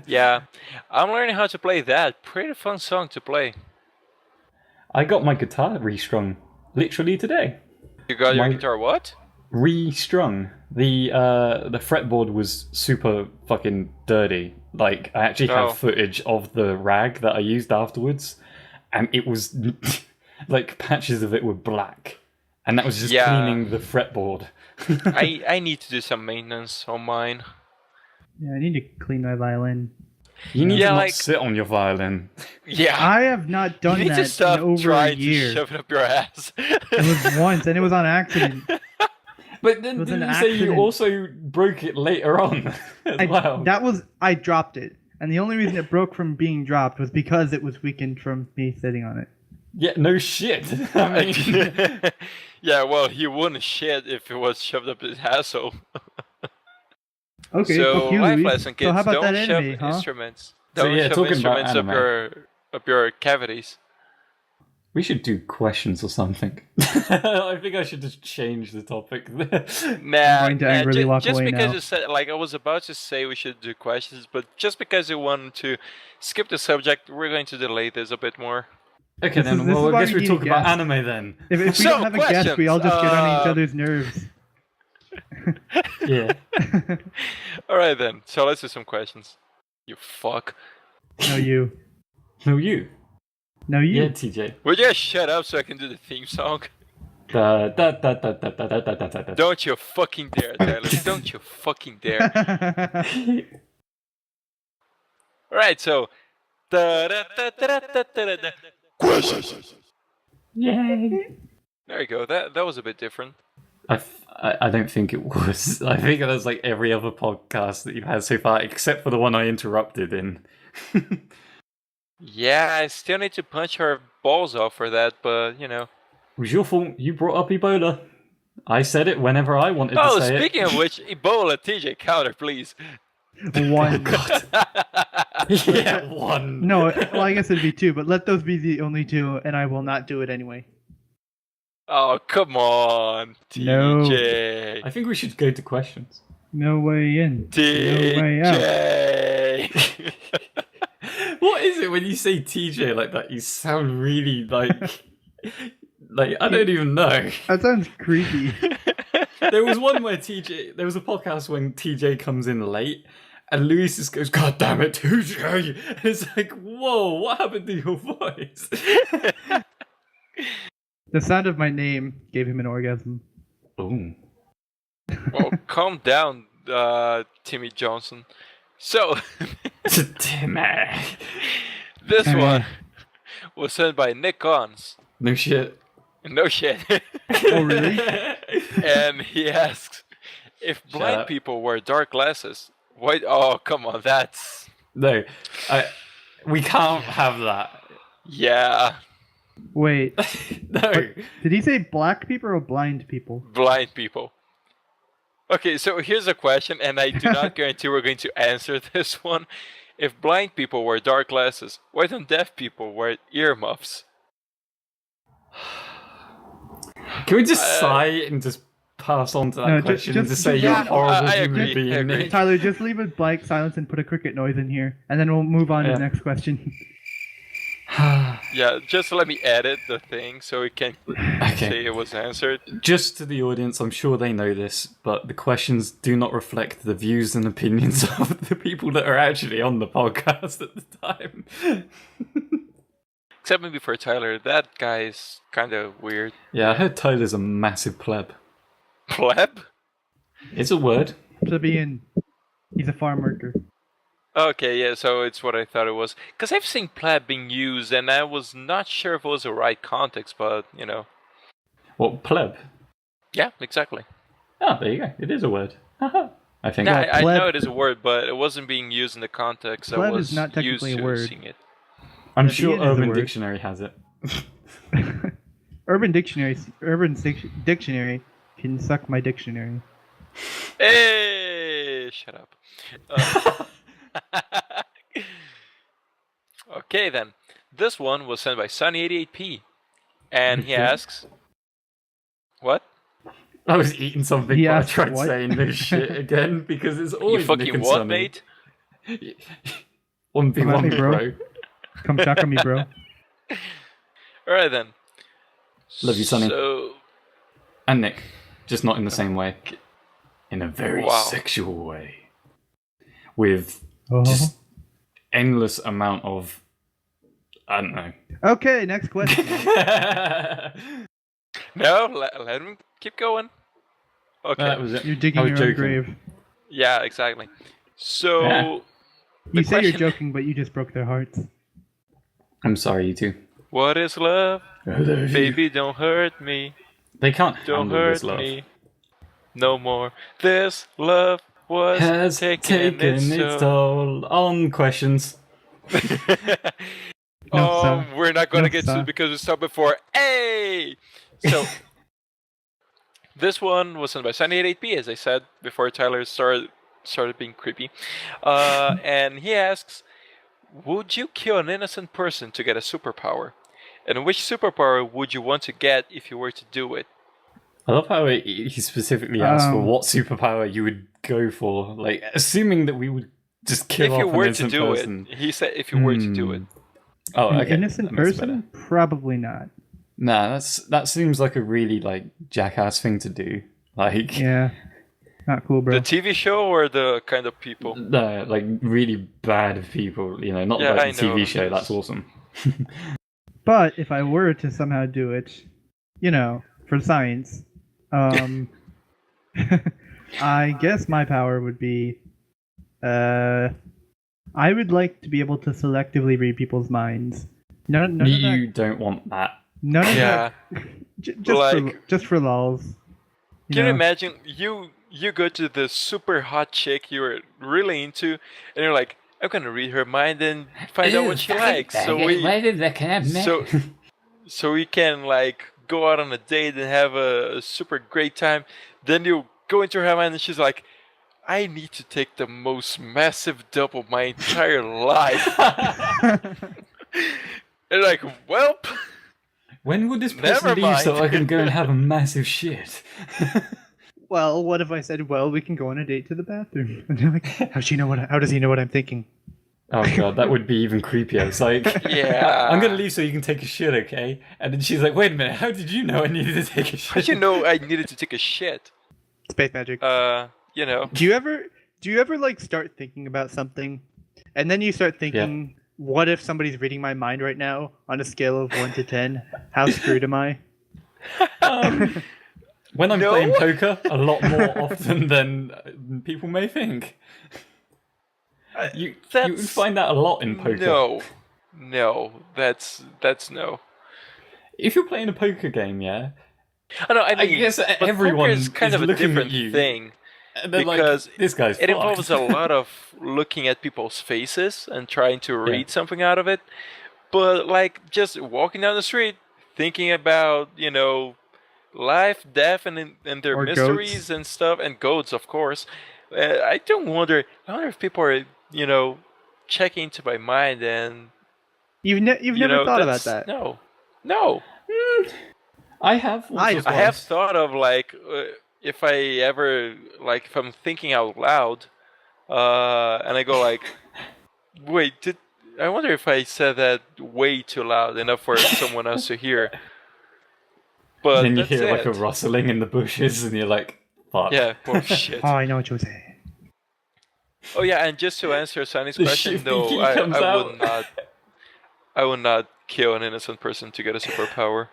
Yeah, I'm learning how to play that. Pretty fun song to play. I got my guitar restrung literally today. You got your My- guitar what? Restrung. The fretboard was super fucking dirty. Like I actually Oh. have footage of the rag that I used afterwards, and it was like patches of it were black, and that was just Yeah. cleaning the fretboard. I need to do some maintenance on mine. Yeah, I need to clean my violin. You need Yeah, to not like- sit on your violin. Yeah, I have not you done need that to stop in over a trying to year. shove it up your ass. It was once, and it was on accident. But then was didn't an you say you accident. also broke it later on as well? I dropped it, and the only reason it broke from being dropped was because it was weakened from me sitting on it. Yeah, no shit. I mean, Yeah, well, he wouldn't shit if it was shoved up his asshole. Okay, So, fuck you, life Luis. lesson, kids. So how about Don't that shove anime, huh? instruments. So, Don't yeah, shove talking about instruments up your cavities. we should do questions or something. I think I should just change the topic. Nah, going to angrily walk just away because now. you said, like, I was about to say we should do questions, but just because you wanted to skip the subject, we're going to delay this a bit more. Okay, This then. is- this Well, is I why guess we we need talk a about guest. anime then. If we So, don't have a guest, we all just get on each questions. other's nerves. Yeah. All right, then. So let's do some questions. You fuck. No, you. No, you. No, you. Yeah, TJ. Will you just shut up so I can do the theme song? Da, da, da, da, da, da, da, da, da, da. Don't you fucking dare, Tyler. Don't you fucking dare. Alright, so. Questions. Yay. There you go. That was a bit different. I don't think it was. I think it was like every other podcast that you've had so far, except for the one I interrupted in. Yeah, I still need to punch her balls off for that, but you know. It was your fault. You brought up Ebola. I said it whenever I wanted Oh, to say speaking of which, Ebola, TJ, counter, please. One. it. Yeah, one. No, well, I guess it'd be two, but let those be the only two, and I will not do it anyway. Oh, come on, No. TJ. I think we should go to questions. No way in. No way out. TJ. What is it when you say TJ like that? You sound really like I don't even know. That sounds creepy. There was one where there was a podcast when TJ comes in late and Luis just goes, "God damn it, TJ!" And it's like, whoa, what happened to your voice? The sound of my name gave him an orgasm. Ooh. Well, calm down, Timmy Johnson. So, Timmy. this one was sent by Nick Cons. No shit. No shit. Oh, really? And he asks, If blind people wear dark glasses, why? Oh, come on, that's No, we can't have that. yeah. Wait, No. did he say black people or blind people? Blind people. Okay, so here's a question, and I do not guarantee we're going to answer this one. If blind people wear dark glasses, why don't deaf people wear earmuffs? Can we just sigh and just pass on to that question and just say you're a horrible human being, Nick? Tyler, just leave a blank silence and put a cricket noise in here, and then we'll move on to the next question. Yeah, just let me edit the thing so we can say it was answered. Just to the audience, I'm sure they know this, but the questions do not reflect the views and opinions of the people that are actually on the podcast at the time. Except maybe for Tyler, that guy's kind of weird. Yeah, I heard Tyler's a massive pleb. Pleb? It's a word. Plebeian. He's a farm worker. Okay, yeah, so it's what I thought it was. Because I've seen pleb being used, and I was not sure if it was the right context, but, you know. What, pleb? Yeah, exactly. Oh, there you go. It is a word. I think. Yeah, I know it is a word, but it wasn't being used in the context Pleb I was is not technically a word. using it. I'm sure Plebeian is a Urban word. Dictionary has it. Urban Dictionary can suck my dictionary. Hey, shut up. Okay, then. This one was sent by Sunny88P. And he asks... What? I was eating something, He but I asked tried what? saying this shit again because it's You always Nick fucking and what, Sunny. mate? 1v1 Come at me, me, bro. bro. Come shock on me, bro. Alright, then. Love you, Sunny. So... And Nick. Just not in the same way. In a very sexual way. With just endless amount of... I don't know. Okay, next question. No, let him keep going. Okay. That was it. You're digging I was your joking. own grave. Yeah, exactly. So... Yeah. You say you're question- joking, but you just broke their hearts. I'm sorry, you two. What is love? Baby, don't hurt me. They can't Don't handle hurt this love. me. No more. This love was Has taking its toll on questions. No, sir. We're not going to No, get sir. to because we stopped before. Hey! So, this one was sent by Sunny88P, as I said, before Tyler started being creepy. And he asks, would you kill an innocent person to get a superpower? And which superpower would you want to get if you were to do it? I love how he specifically asked for what superpower you would go for. Like, assuming that we would just kill If off you an were to innocent do person. it. He said if you were to do it. Oh, An okay. innocent That makes person? better. Probably not. Nah, that seems like a really like jackass thing to do. Like, Yeah. Not cool, bro. The TV show or the kind of people? no, like really bad people. You know, not Yeah, like the I know. TV show. That's awesome. But if I were to somehow do it, you know, for science, I guess my power would be, I would like to be able to selectively read people's minds. None of You that. don't want that. None of Yeah. that. Like- Just for lols. Can you imagine you go to the super hot chick you're really into, and you're like, I'm gonna read her mind and find out what she likes. So we can like go out on a date and have a super great time. Then you go into her mind and she's like, I need to take the most massive dump of my entire life. And like, welp. When will this Never person leave so mind. I can go and have a massive shit? Well, what if I said, well, we can go on a date to the bathroom? And they're like, how does he know what I'm thinking? Oh god, that would be even creepier. It's like, Yeah. I'm gonna leave so you can take a shit, okay? And then she's like, wait a minute, how did you know I needed to take a shit? How did you know I needed to take a shit? Space magic. You know. Do you ever like start thinking about something, and then you start thinking, what if somebody's reading my mind right now on a scale of 1 to 10? How screwed am I? When I'm No. playing poker, a lot more often than people may think. You would find that a lot in poker. No, that's no. If you're playing a poker game, yeah, I know. I mean, guess but everyone poker is kind is of a looking at different you. thing. And then, because this guy's it fucked. involves a lot of looking at people's faces and trying to read something out of it. But just walking down the street, thinking about life, death, and their Or mysteries goats. and stuff, and goats, of course. I wonder if people are checking into my mind and You've never thought about that. No. I have. I have thought of if I ever if I'm thinking out loud, and I go wait, I wonder if I said that way too loud enough for someone else to hear. But then you that's hear it. a rustling in the bushes, and you're like, "Fuck." Yeah, poor shit. Oh, I know what you were saying. Oh yeah, and just to answer Sunny's The question, Shifty no, Key I comes would out. not. I would not kill an innocent person to get a superpower.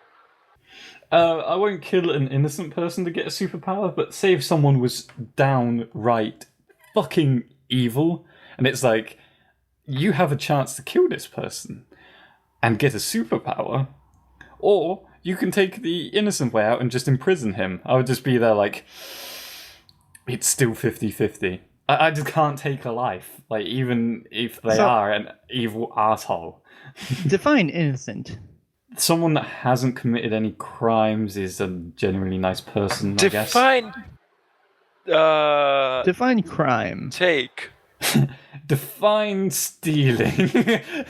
I won't kill an innocent person to get a superpower, but say if someone was downright fucking evil, and it's like, you have a chance to kill this person and get a superpower, or you can take the innocent way out and just imprison him. I would just be there it's still 50-50. I just can't take a life, even if they are an evil asshole. Define innocent. Someone that hasn't committed any crimes is a generally nice person, I guess. Define crime. Take. Define stealing.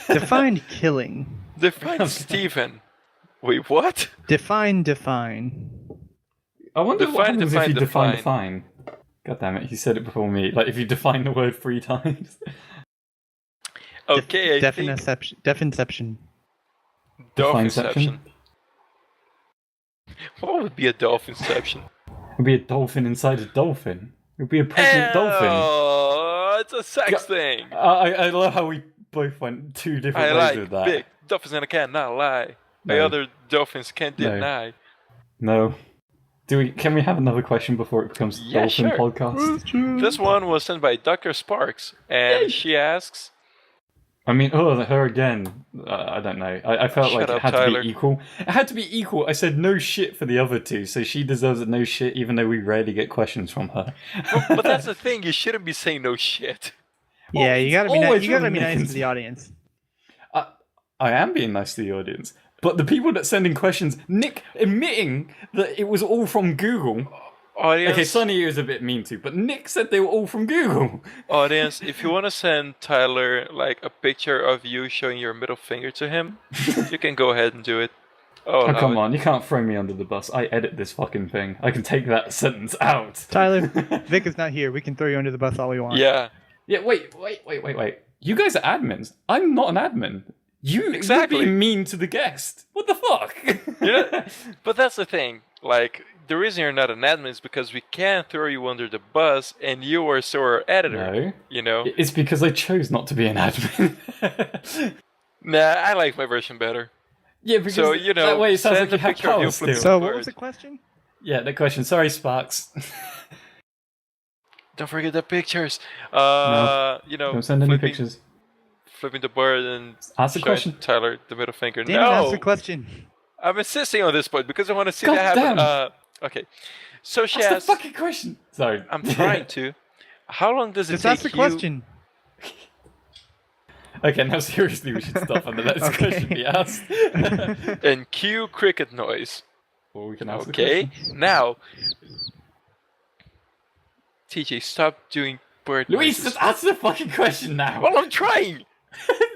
Define killing. Define Stephen. Wait, what? Define. I wonder what happens if you define. define. God damn it, he said it before me. If you define the word 3 times. Okay, I think Definception. dolphinception. What would be a dolphinception? It would be a dolphin inside a dolphin. It would be a pregnant dolphin. Oh, it's a sex thing. I love how we both went 2 different ways with that. Big dolphins in a can, not lie. No. The other dolphins can't deny. No. Can we have another question before it becomes a dolphin sure. podcast? This one was sent by Dr. Sparks, and she asks... I mean, her again. I don't know. I felt Shut like up, it had Tyler. to be equal. It had to be equal. I said no shit for the other 2, so she deserves a no shit, even though we rarely get questions from her. But that's the thing, you shouldn't be saying no shit. Yeah, you gotta be always you gotta be really nice nice. to the audience. I am being nice to the audience. But the people that send in questions, Nick admitting that it was all from Google. Audience, Okay, Sonny is a bit mean too, but Nick said they were all from Google. audience, if you want to send Tyler a picture of you showing your middle finger to him, you can go ahead and do it. Oh, come on, you can't throw me under the bus. I edit this fucking thing. I can take that sentence out. Tyler, Vic is not here. We can throw you under the bus all we want. Yeah. Yeah, wait. You guys are admins. I'm not an admin. You're being mean to the guest. What the fuck? Yeah. But that's the thing. The reason you're not an admin is because we can't throw you under the bus, and you are so our editor. No. It's because I chose not to be an admin. Nah, I like my version better. Yeah, because so, that way it sounds send like you a have picture of power you still. So what was the question? Yeah, the question. Sorry, Sparks. Don't forget the pictures. Don't send any pictures. Flipping the bird and ask the question. Tyler the middle finger. Damn, no, ask the question. I'm insisting on this point because I want to see God that happen. damn. Okay, so she Ask asked. the fucking question. Sorry, I'm trying to. How long does it Just take ask the you? question. Okay, now seriously, we should stop and let this question be asked. And cue cricket noise. Or we can ask the Okay, question. now. TJ, stop doing bird Luis, noises. just answer the fucking question now. Well, I'm trying.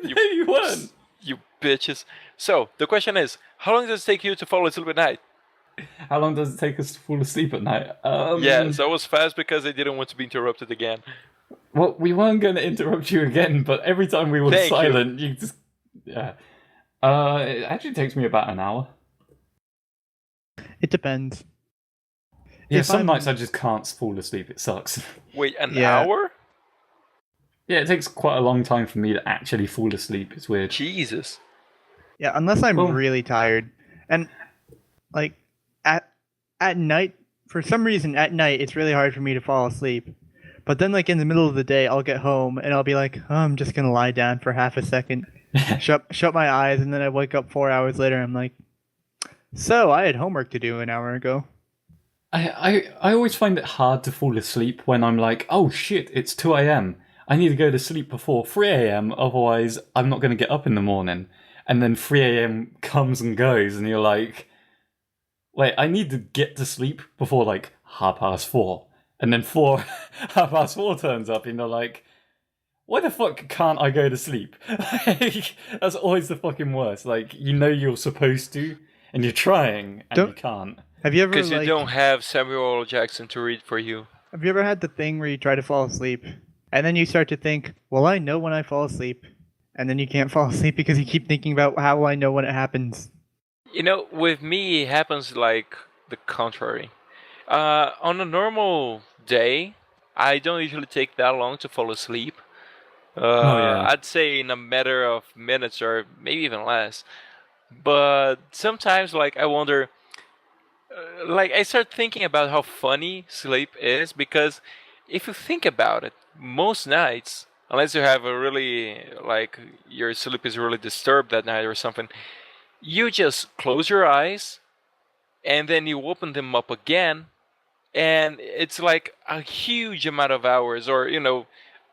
No, you weren't. You bitches. So the question is, how long does it take you to fall asleep at night? How long does it take us to fall asleep at night? Yeah, so I was fast because I didn't want to be interrupted again. Well, we weren't going to interrupt you again, but every time we were Thank silent, you just... Yeah. It actually takes me about an hour. It depends. Yeah, If some I'm- nights I just can't fall asleep. It sucks. Wait, an Yeah. hour? Yeah, it takes quite a long time for me to actually fall asleep. It's weird. Jesus. Yeah, unless I'm Well- really tired. And at night, for some reason at night it's really hard for me to fall asleep. But then in the middle of the day I'll get home and I'll be like, oh, I'm just gonna lie down for half a second. shut my eyes, and then I wake up 4 hours later, I'm like, so I had homework to do an hour ago. I always find it hard to fall asleep when I'm like, oh shit, it's 2 a.m. I need to go to sleep before 3 a.m. Otherwise, I'm not going to get up in the morning. And then 3 a.m. comes and goes, and you're like, wait, I need to get to sleep before like 4:30. And then 4:30 turns up, and you're like, why the fuck can't I go to sleep? Like, that's always the fucking worst. Like, you know you're supposed to, and you're trying, and you can't. Have you ever Because you don't have Samuel L. Jackson to read for you. Have you ever had the thing where you try to fall asleep, and then you start to think, well, I know when I fall asleep, and then you can't fall asleep because you keep thinking about how I know when it happens? You know, with me, it happens like the contrary. On a normal day, I don't usually take that long to fall asleep. I'd say in a matter of minutes or maybe even less. But sometimes, like, I wonder, like, I start thinking about how funny sleep is, because if you think about it, most nights, unless you have a really, like, your sleep is really disturbed that night or something, you just close your eyes and then you open them up again, and it's like a huge amount of hours, or, you know,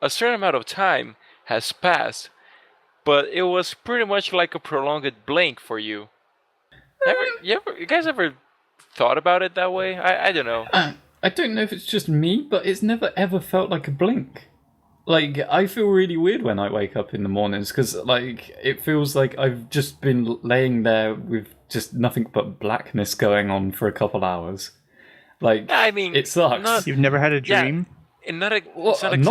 a certain amount of time has passed, but it was pretty much like a prolonged blink for you. You guys ever thought about it that way? I don't know. I don't know if it's just me, but it's never ever felt like a blink. Like, I feel really weird when I wake up in the mornings, because, like, it feels like I've just been laying there with just nothing but blackness going on for a couple hours. Like, I mean, it sucks. You've never had a dream? Yeah, not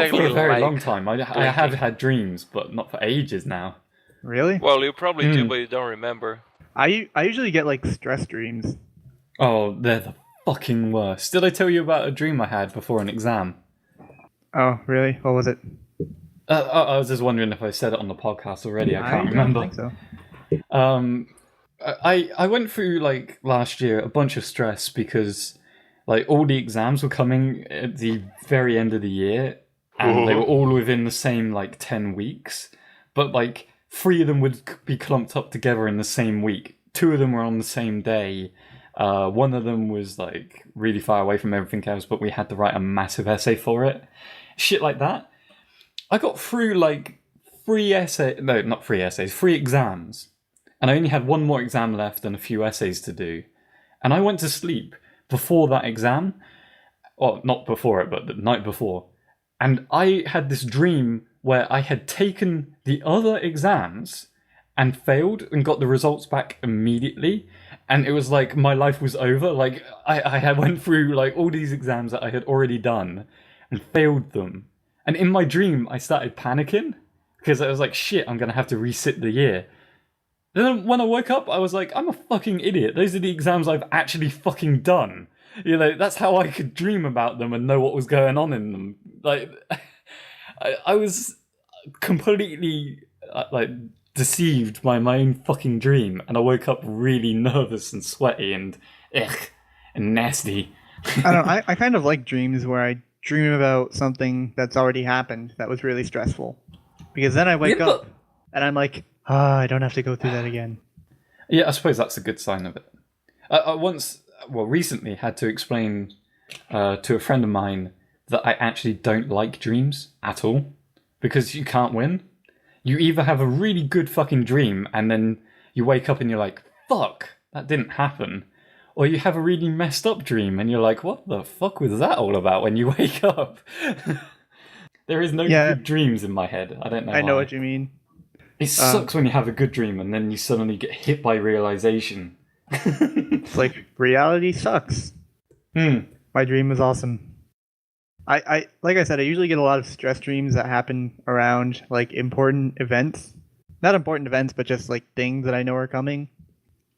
for a very long time. I have had dreams, but not for ages now. Really? Well, you probably do, but you don't remember. I usually get, like, stress dreams. Oh, they're the fucking worst. Did I tell you about a dream I had before an exam? Oh, really? What was it? I was just wondering if I said it on the podcast already. I can't remember. I don't think so. I went through, like, last year a bunch of stress because, like, all the exams were coming at the very end of the year, and they were all within the same, like, 10 weeks. But, like, 3 of them would be clumped up together in the same week. 2 of them were on the same day. One of them was, like, really far away from everything else, but we had to write a massive essay for it. Shit like that. I got through, like, 3 exams. And I only had 1 more exam left and a few essays to do. And I went to sleep before that exam. Well, not before it, but the night before. And I had this dream where I had taken the other exams and failed and got the results back immediately. And it was like my life was over. Like, I had went through, like, all these exams that I had already done and failed them. And in my dream, I started panicking because I was like, shit, I'm going to have to resit the year. Then when I woke up, I was like, I'm a fucking idiot. Those are the exams I've actually fucking done. You know, that's how I could dream about them and know what was going on in them. Like, I was completely, like, deceived by my own fucking dream. And I woke up really nervous and sweaty and nasty. I don't know, I kind of like dreams where I dream about something that's already happened that was really stressful. Because then I wake up and I'm like, I don't have to go through that again. Yeah, I suppose that's a good sign of it. I recently had to explain to a friend of mine that I actually don't like dreams at all. Because you can't win. You either have a really good fucking dream and then you wake up and you're like, fuck, that didn't happen. Or you have a really messed up dream and you're like, what the fuck was that all about when you wake up? There is no good dreams in my head. I don't know why. I know what you mean. It sucks when you have a good dream and then you suddenly get hit by realization. It's like, reality sucks. My dream was awesome. I like I said, I usually get a lot of stress dreams that happen around, like, important events. Not important events, but just, like, things that I know are coming.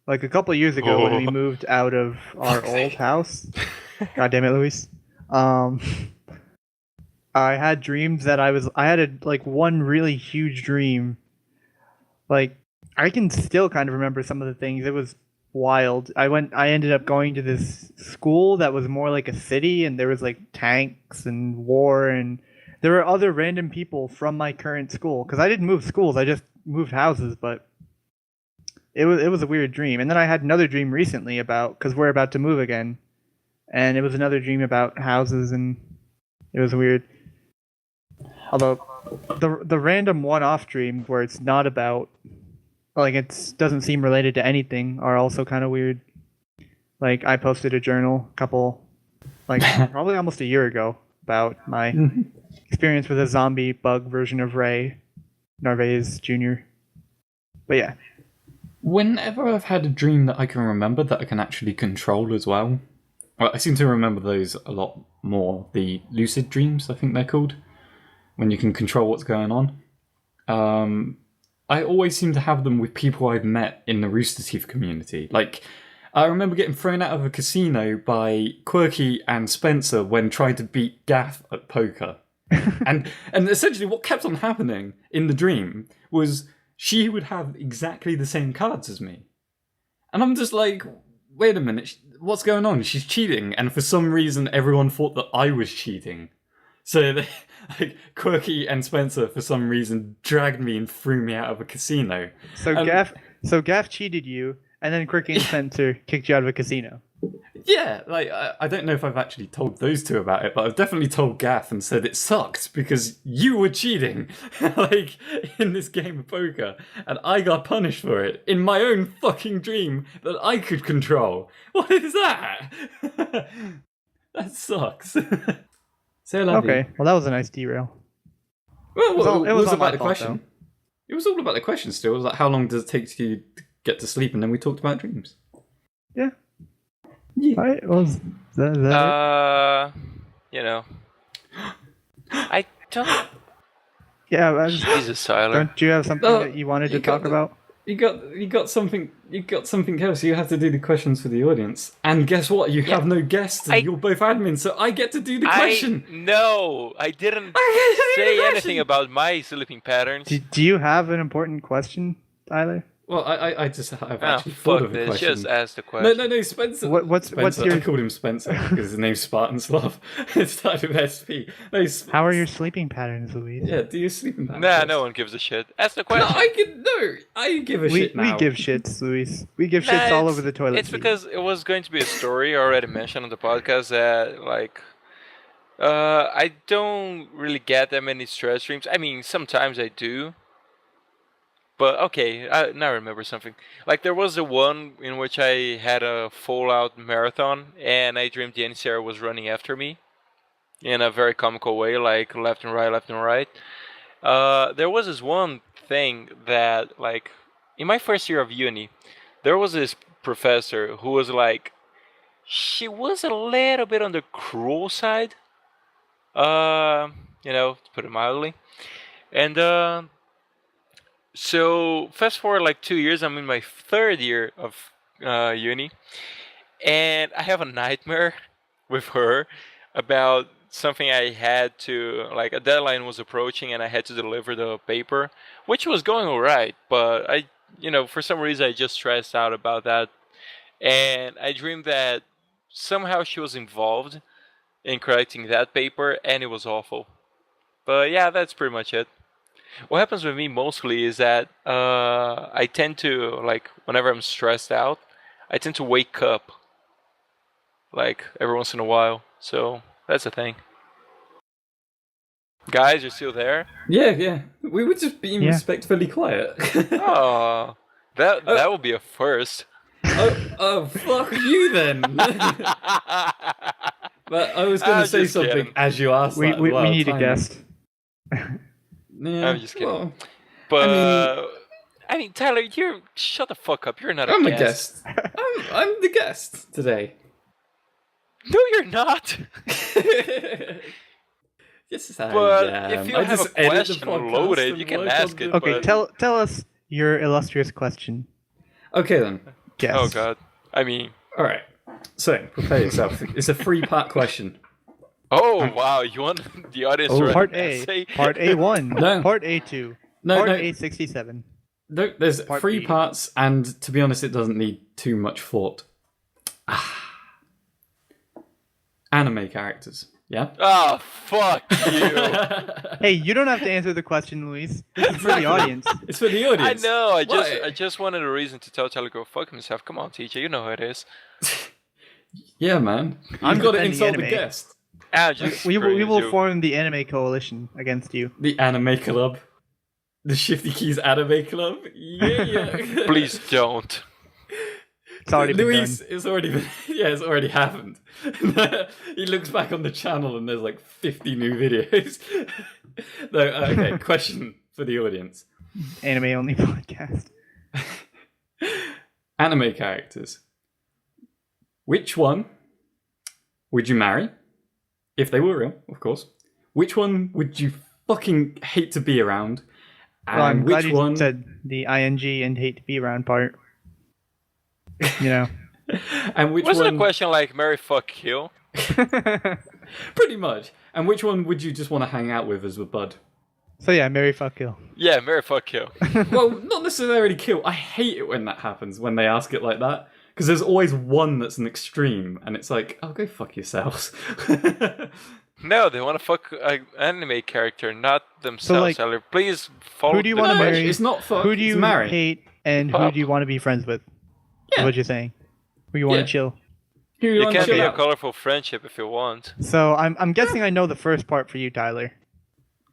Like, a couple of years ago when we moved out of our old house. God damn it, Luis. I had dreams that I had one really huge dream. Like, I can still kind of remember some of the things. It was wild. I ended up going to this school that was more like a city, and there was, like, tanks and war, and there were other random people from my current school. Because I didn't move schools, I just moved houses, but it was a weird dream. And then I had another dream recently because we're about to move again. and it was another dream about houses, and it was weird. Although the random one-off dreams where it's not about, like, it doesn't seem related to anything are also kind of weird. Like, I posted a journal probably almost a year ago about my experience with a zombie bug version of Ray Narvaez Jr. But yeah. Whenever I've had a dream that I can remember that I can actually control as well, I seem to remember those a lot more. The lucid dreams, I think they're called, when you can control what's going on. I always seem to have them with people I've met in the Rooster Teeth community. Like, I remember getting thrown out of a casino by Quirky and Spencer when trying to beat Gaff at poker. and essentially what kept on happening in the dream was she would have exactly the same cards as me. And I'm just like, wait a minute, what's going on? She's cheating. And for some reason, everyone thought that I was cheating. So Quirky and Spencer, for some reason, dragged me and threw me out of a casino. So Gaff cheated you, and then Quirky and Spencer kicked you out of a casino. Yeah, I don't know if I've actually told those two about it, but I've definitely told Gaff and said it sucked because you were cheating, in this game of poker, and I got punished for it in my own fucking dream that I could control. What is that? That sucks. Okay, well that was a nice derail. Well, it was about the question. Though. It was all about the question still. It was like, how long does it take to get to sleep? And then we talked about dreams. Yeah. Alright, well, I don't... Yeah, Jesus, Tyler. Don't you have something that you wanted to talk about? You got something else. You have to do the questions for the audience. And guess what? You have no guests and you're both admins, so I get to do the question. No, I didn't say anything about my sleeping patterns. Do you have an important question, Tyler? Well, I've actually thought of a question. Just ask the question. No, Spencer. What's your... I called him Spencer because his name's SpartanSloth. It started with SP. No, how are your sleeping patterns, Louise? Yeah, do you sleeping patterns? Nah, no one gives a shit. Ask the question. I give a shit now. We give shits, Louise. We give shits all over the toilet. It's because it was going to be a story already mentioned on the podcast that, I don't really get that many stress dreams. I mean, sometimes I do. But okay, now I remember something. Like, there was the one in which I had a full-out marathon, and I dreamed the NCR was running after me in a very comical way, like left and right, left and right. There was this one thing that, like, in my first year of uni, there was this professor who was like, she was a little bit on the cruel side, to put it mildly. And so fast forward like 2 years, I'm in my third year of uni, and I have a nightmare with her about something I had to, like, a deadline was approaching and I had to deliver the paper, which was going alright, but I, for some reason I just stressed out about that, and I dreamed that somehow she was involved in correcting that paper, and it was awful. But yeah, that's pretty much it. What happens with me mostly is that I tend to, like, whenever I'm stressed out, I tend to wake up, like, every once in a while. So that's the thing. Guys, you're still there? Yeah. We were just being respectfully quiet. Oh, that would be a first. Oh, fuck you then. But I was going to say something kidding. As you asked. We need a guest. Yeah, I'm just kidding. Well, but I mean, Tyler, shut the fuck up. You're not a guest. I'm a guest. I'm the guest today. No, you're not. Yes, but if you have a question loaded, you can ask it. Okay, tell us your illustrious question. Okay then. Yes. Oh god. I mean. All right. So prepare yourself. It's a 3-part question. Oh wow! You want the audience to Part A, Part A1, no. Part A2, Part A67. No, there's Part 3 B. parts, and to be honest, it doesn't need too much thought. Anime characters, yeah? Oh, fuck you! Hey, you don't have to answer the question, Luis. It's for the audience. It's for the audience. I know. I just wanted a reason to tell Tyler go fuck himself. Come on, TJ. You know how it is. Yeah, man. I'm You've got to defending insult the anime. guest. We will form the anime coalition against you. The anime club. The Shifty Keys anime club. Yeah. Please don't. It's already been Luis, done. it's already happened. He looks back on the channel and there's like 50 new videos. No, okay, question for the audience. Anime only podcast. Anime characters. Which one would you marry? If they were real, of course. Which one would you fucking hate to be around? And Well, I'm glad which you one... said the ing and hate to be around part. You know. And which Wasn't one... a question like marry, fuck, kill? Pretty much. And which one would you just want to hang out with as a bud? So yeah, marry, fuck, kill. Yeah, marry, fuck, kill. Well, not necessarily kill. I hate it when that happens, when they ask it like that. Because there's always one that's an extreme, and it's like, oh, go fuck yourselves. No, they want to fuck an anime character, not themselves. So, like, Tyler. Please follow who do you the want to question. marry? It's not fuck, Who do you it's marry. hate and who Pop. do you want to be friends with? Yeah. Is what you're saying. Who you want Yeah. to chill. Who It want to can chill be a out? colorful friendship if you want. So I'm guessing I know the first part for you, Tyler.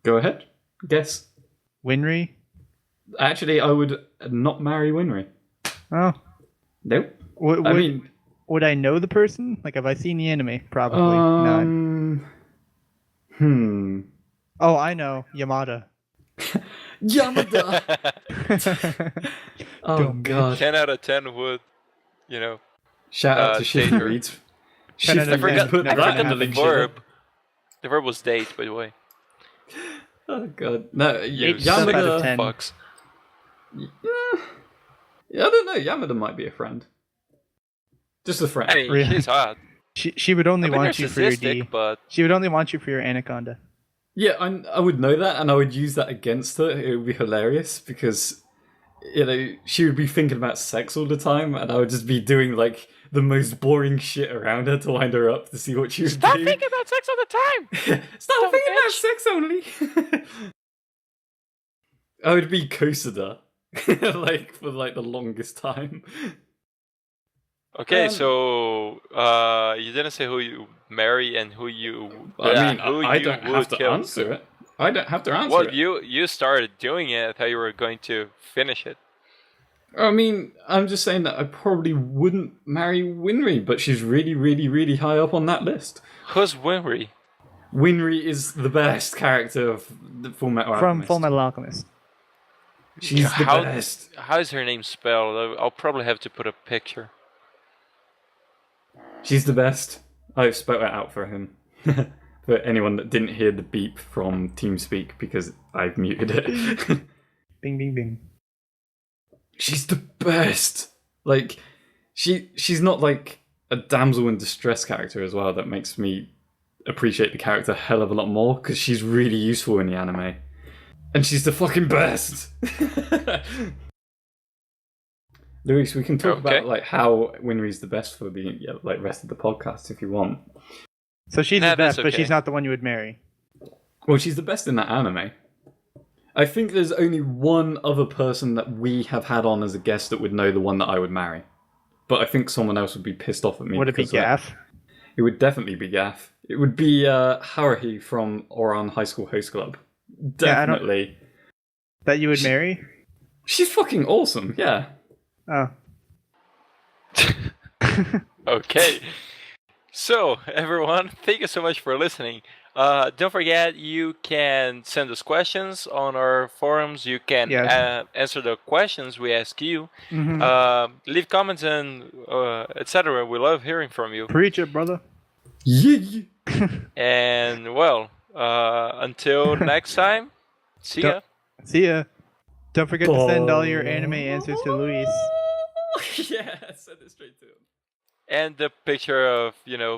Go ahead. Guess. Winry? Actually, I would not marry Winry. Oh. Nope. Would, I mean... would I know the person? Like, have I seen the anime? Probably not. Oh, I know. Yamada. Yamada! Oh, Dumb God. 10 out of 10 would, you know. Shout out to Shifty Danger. Reads. 10 out Shifty of 10. Reads put Never that gonna in the happen. link verb. shit. The verb was date, by the way. Oh, God. No, Eight stuff out of Yamada... 10. Fucks. Yeah, I don't know. Yamada might be a friend. Just a friend. I mean, Really? she's hot. She would only I mean, want you for your narcissistic, D. but She would only want you for your anaconda. Yeah, I would know that, and I would use that against her. It would be hilarious because, you know, she would be thinking about sex all the time, and I would just be doing like the most boring shit around her to wind her up to see what she would stop do. thinking about sex all the time. Stop Dumb thinking about bitch. sex only. I would be Kosada, like for like the longest time. Okay, so you didn't say who you marry and who you. I mean, who I you don't would have to kill. answer it. I don't have to answer Well, it. you started doing it. I thought you were going to finish it. I mean, I'm just saying that I probably wouldn't marry Winry, but she's really, really, really high up on that list. Who's Winry? Winry is the best character of the Full Metal From Alchemist. Full Metal Alchemist. She's the How- best. How is her name spelled? I'll probably have to put a picture. She's the best. I've spelled it out for him. For anyone that didn't hear the beep from TeamSpeak because I've muted it. Bing, bing, bing. She's the best. Like, she's not like a damsel in distress character as well. That makes me appreciate the character a hell of a lot more because she's really useful in the anime. And she's the fucking best. Luis, we can talk Okay. about like how Winry's the best for the like rest of the podcast if you want. So she's Nah, the best, that's but okay. she's not the one you would marry. Well, she's the best in that anime. I think there's only one other person that we have had on as a guest that would know the one that I would marry. But I think someone else would be pissed off at me. Would it be because of that. Gaff? It would definitely be Gaff. It would be Haruhi from Oran High School Host Club. Yeah, I don't- Definitely. That you would marry? She's fucking awesome, yeah. Oh. Okay. So, everyone, thank you so much for listening. Don't forget, you can send us questions on our forums. You can Yes. answer the questions we ask you. Mhm. Leave comments and etc. We love hearing from you. Preach it, brother. Yeah. And, well, until next time, see ya. See ya. Don't forget to send all your anime answers to Luis. Yeah, send it straight to him. And the picture of,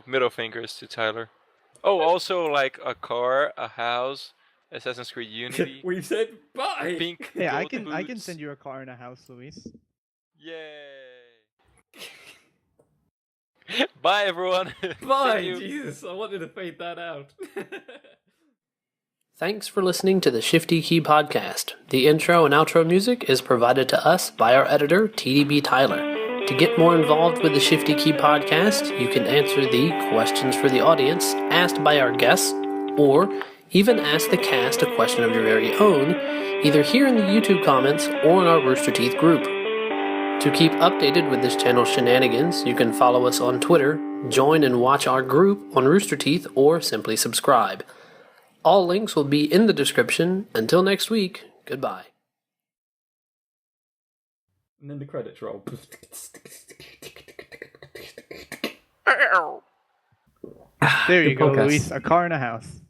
middle fingers to Tyler. Oh, also like a car, a house, Assassin's Creed Unity, We've said bye. pink. Hey, I gold can boots. send you a car and a house, Luis. Yay! Bye, everyone. Bye. Thank you. Jesus, I wanted to fade that out. Thanks for listening to the Shifty Key Podcast. The intro and outro music is provided to us by our editor, TDBTyler. To get more involved with the Shifty Key Podcast, you can answer the questions for the audience asked by our guests, or even ask the cast a question of your very own, either here in the YouTube comments or in our Rooster Teeth group. To keep updated with this channel's shenanigans, you can follow us on Twitter, join and watch our group on Rooster Teeth, or simply subscribe. All links will be in the description. Until next week, goodbye. And then the credits roll. There you Good go, podcast. Luis. A car and a house.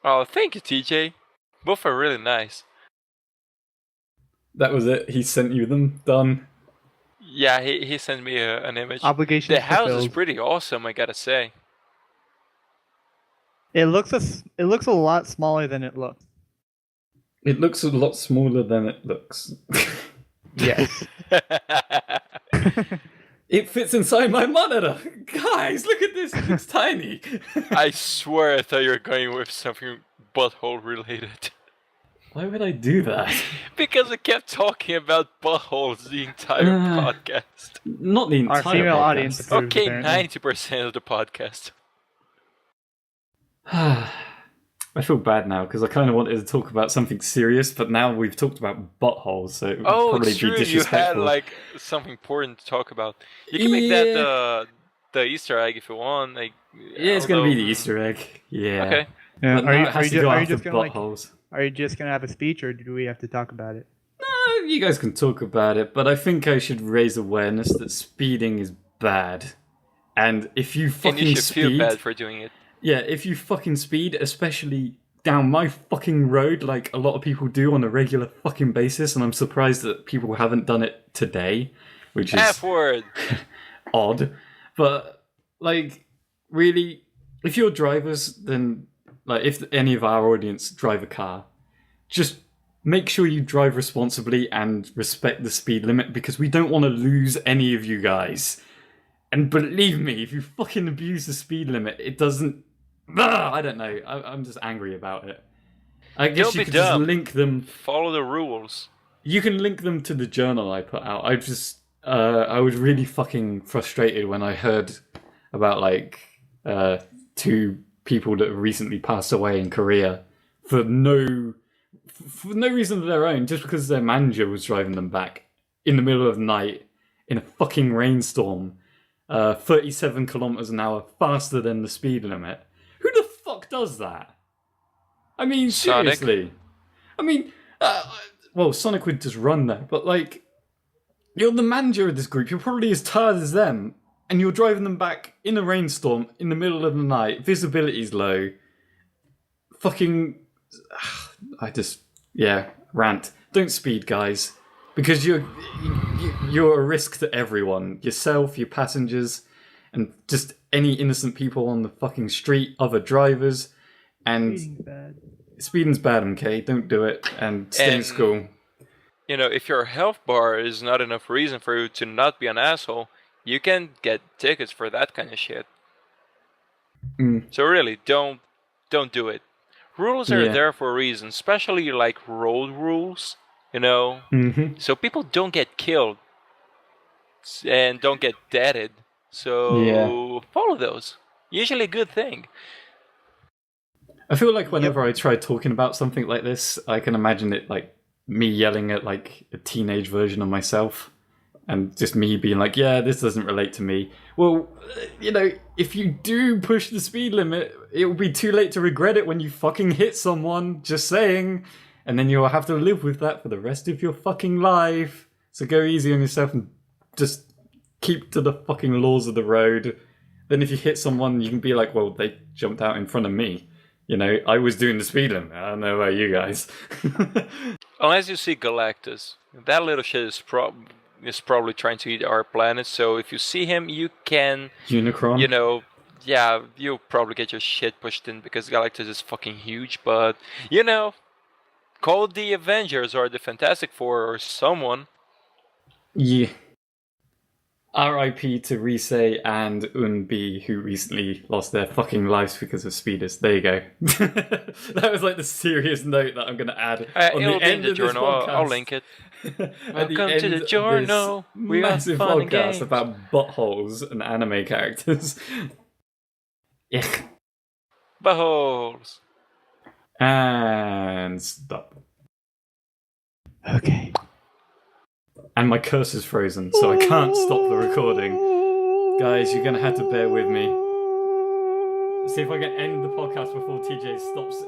Oh, thank you, TJ. Both are really nice. That was it. He sent you them. Done. Yeah, he sent me an image. Obligation The house is fulfilled. pretty awesome, I gotta say. It looks a lot smaller than it looks. It looks a lot smaller than it looks. Yes. It fits inside my monitor. Guys, look at this. It looks tiny. I swear I thought you were going with something butthole related. Why would I do that? Because I kept talking about buttholes the entire podcast. Not the entire Our female podcast. audience approves, Okay, apparently. 90% of the podcast. I feel bad now because I kind of wanted to talk about something serious, but now we've talked about buttholes, so it would Oh, probably it's be true. You had disrespectful. like something important to talk about. You can make that the Easter egg if you want. Like, Yeah, it's going to be the Easter egg. Yeah. Okay. Yeah, But now it has to go after just gonna buttholes. are you just gonna have a speech, or do we have to talk about it? No, you guys can talk about it, but I think I should raise awareness that speeding is bad. And if you fucking And you should speed, feel bad for doing it. yeah, if you fucking speed, especially down my fucking road, like a lot of people do on a regular fucking basis, and I'm surprised that people haven't done it today, which is F-word! odd. But like, really, if you're drivers, then like if any of our audience drive a car, just make sure you drive responsibly and respect the speed limit, because we don't want to lose any of you guys. And believe me, if you fucking abuse the speed limit, it doesn't. I don't know. I'm just angry about it. I guess Don't you be could dumb. just link them. Follow the rules. You can link them to the journal I put out. I was really fucking frustrated when I heard about like 2 people that recently passed away in Korea for no reason of their own, just because their manager was driving them back in the middle of the night in a fucking rainstorm, 37 kilometers an hour faster than the speed limit. Who the fuck does that? I mean, Sonic. seriously. I mean, well, Sonic would just run there, but like, you're the manager of this group. You're probably as tired as them, and you're driving them back in a rainstorm in the middle of the night. Visibility's low. Fucking, rant. Don't speed, guys, because you're a risk to everyone, yourself, your passengers, and just any innocent people on the fucking street, other drivers, and Speeding's bad. speeding's bad. Okay, don't do it, and stay in And- school. You know, if your health bar is not enough reason for you to not be an asshole, you can get tickets for that kind of shit. So really, don't do it. Rules are Yeah. there for a reason, especially like road rules, you know, Mm-hmm. so people don't get killed and don't get deaded. So Yeah. follow those. Usually a good thing. I feel like whenever I try talking about something like this, I can imagine it like me yelling at like a teenage version of myself, and just me being like, yeah, this doesn't relate to me. Well, you know, if you do push the speed limit, it will be too late to regret it when you fucking hit someone, just saying. And then you'll have to live with that for the rest of your fucking life. So go easy on yourself and just keep to the fucking laws of the road. Then if you hit someone, you can be like, well, they jumped out in front of me. You know, I was doing the speed limit. I don't know about you guys. Unless you see Galactus. That little shit is probably trying to eat our planet, so if you see him, you can, Unicron. you know, yeah, you'll probably get your shit pushed in because Galactus is fucking huge, but, you know, call the Avengers or the Fantastic Four or someone. Yeah. R.I.P. to Rise and Unbi, who recently lost their fucking lives because of speeders. There you go. That was like the serious note that I'm going to add on the end of this podcast. I'll link it. Welcome to the journal. We have fun podcast about buttholes and anime characters. Yuck. Buttholes. And stop. Okay. And my cursor's frozen, so I can't stop the recording. Guys, you're going to have to bear with me. See if I can end the podcast before TJ stops his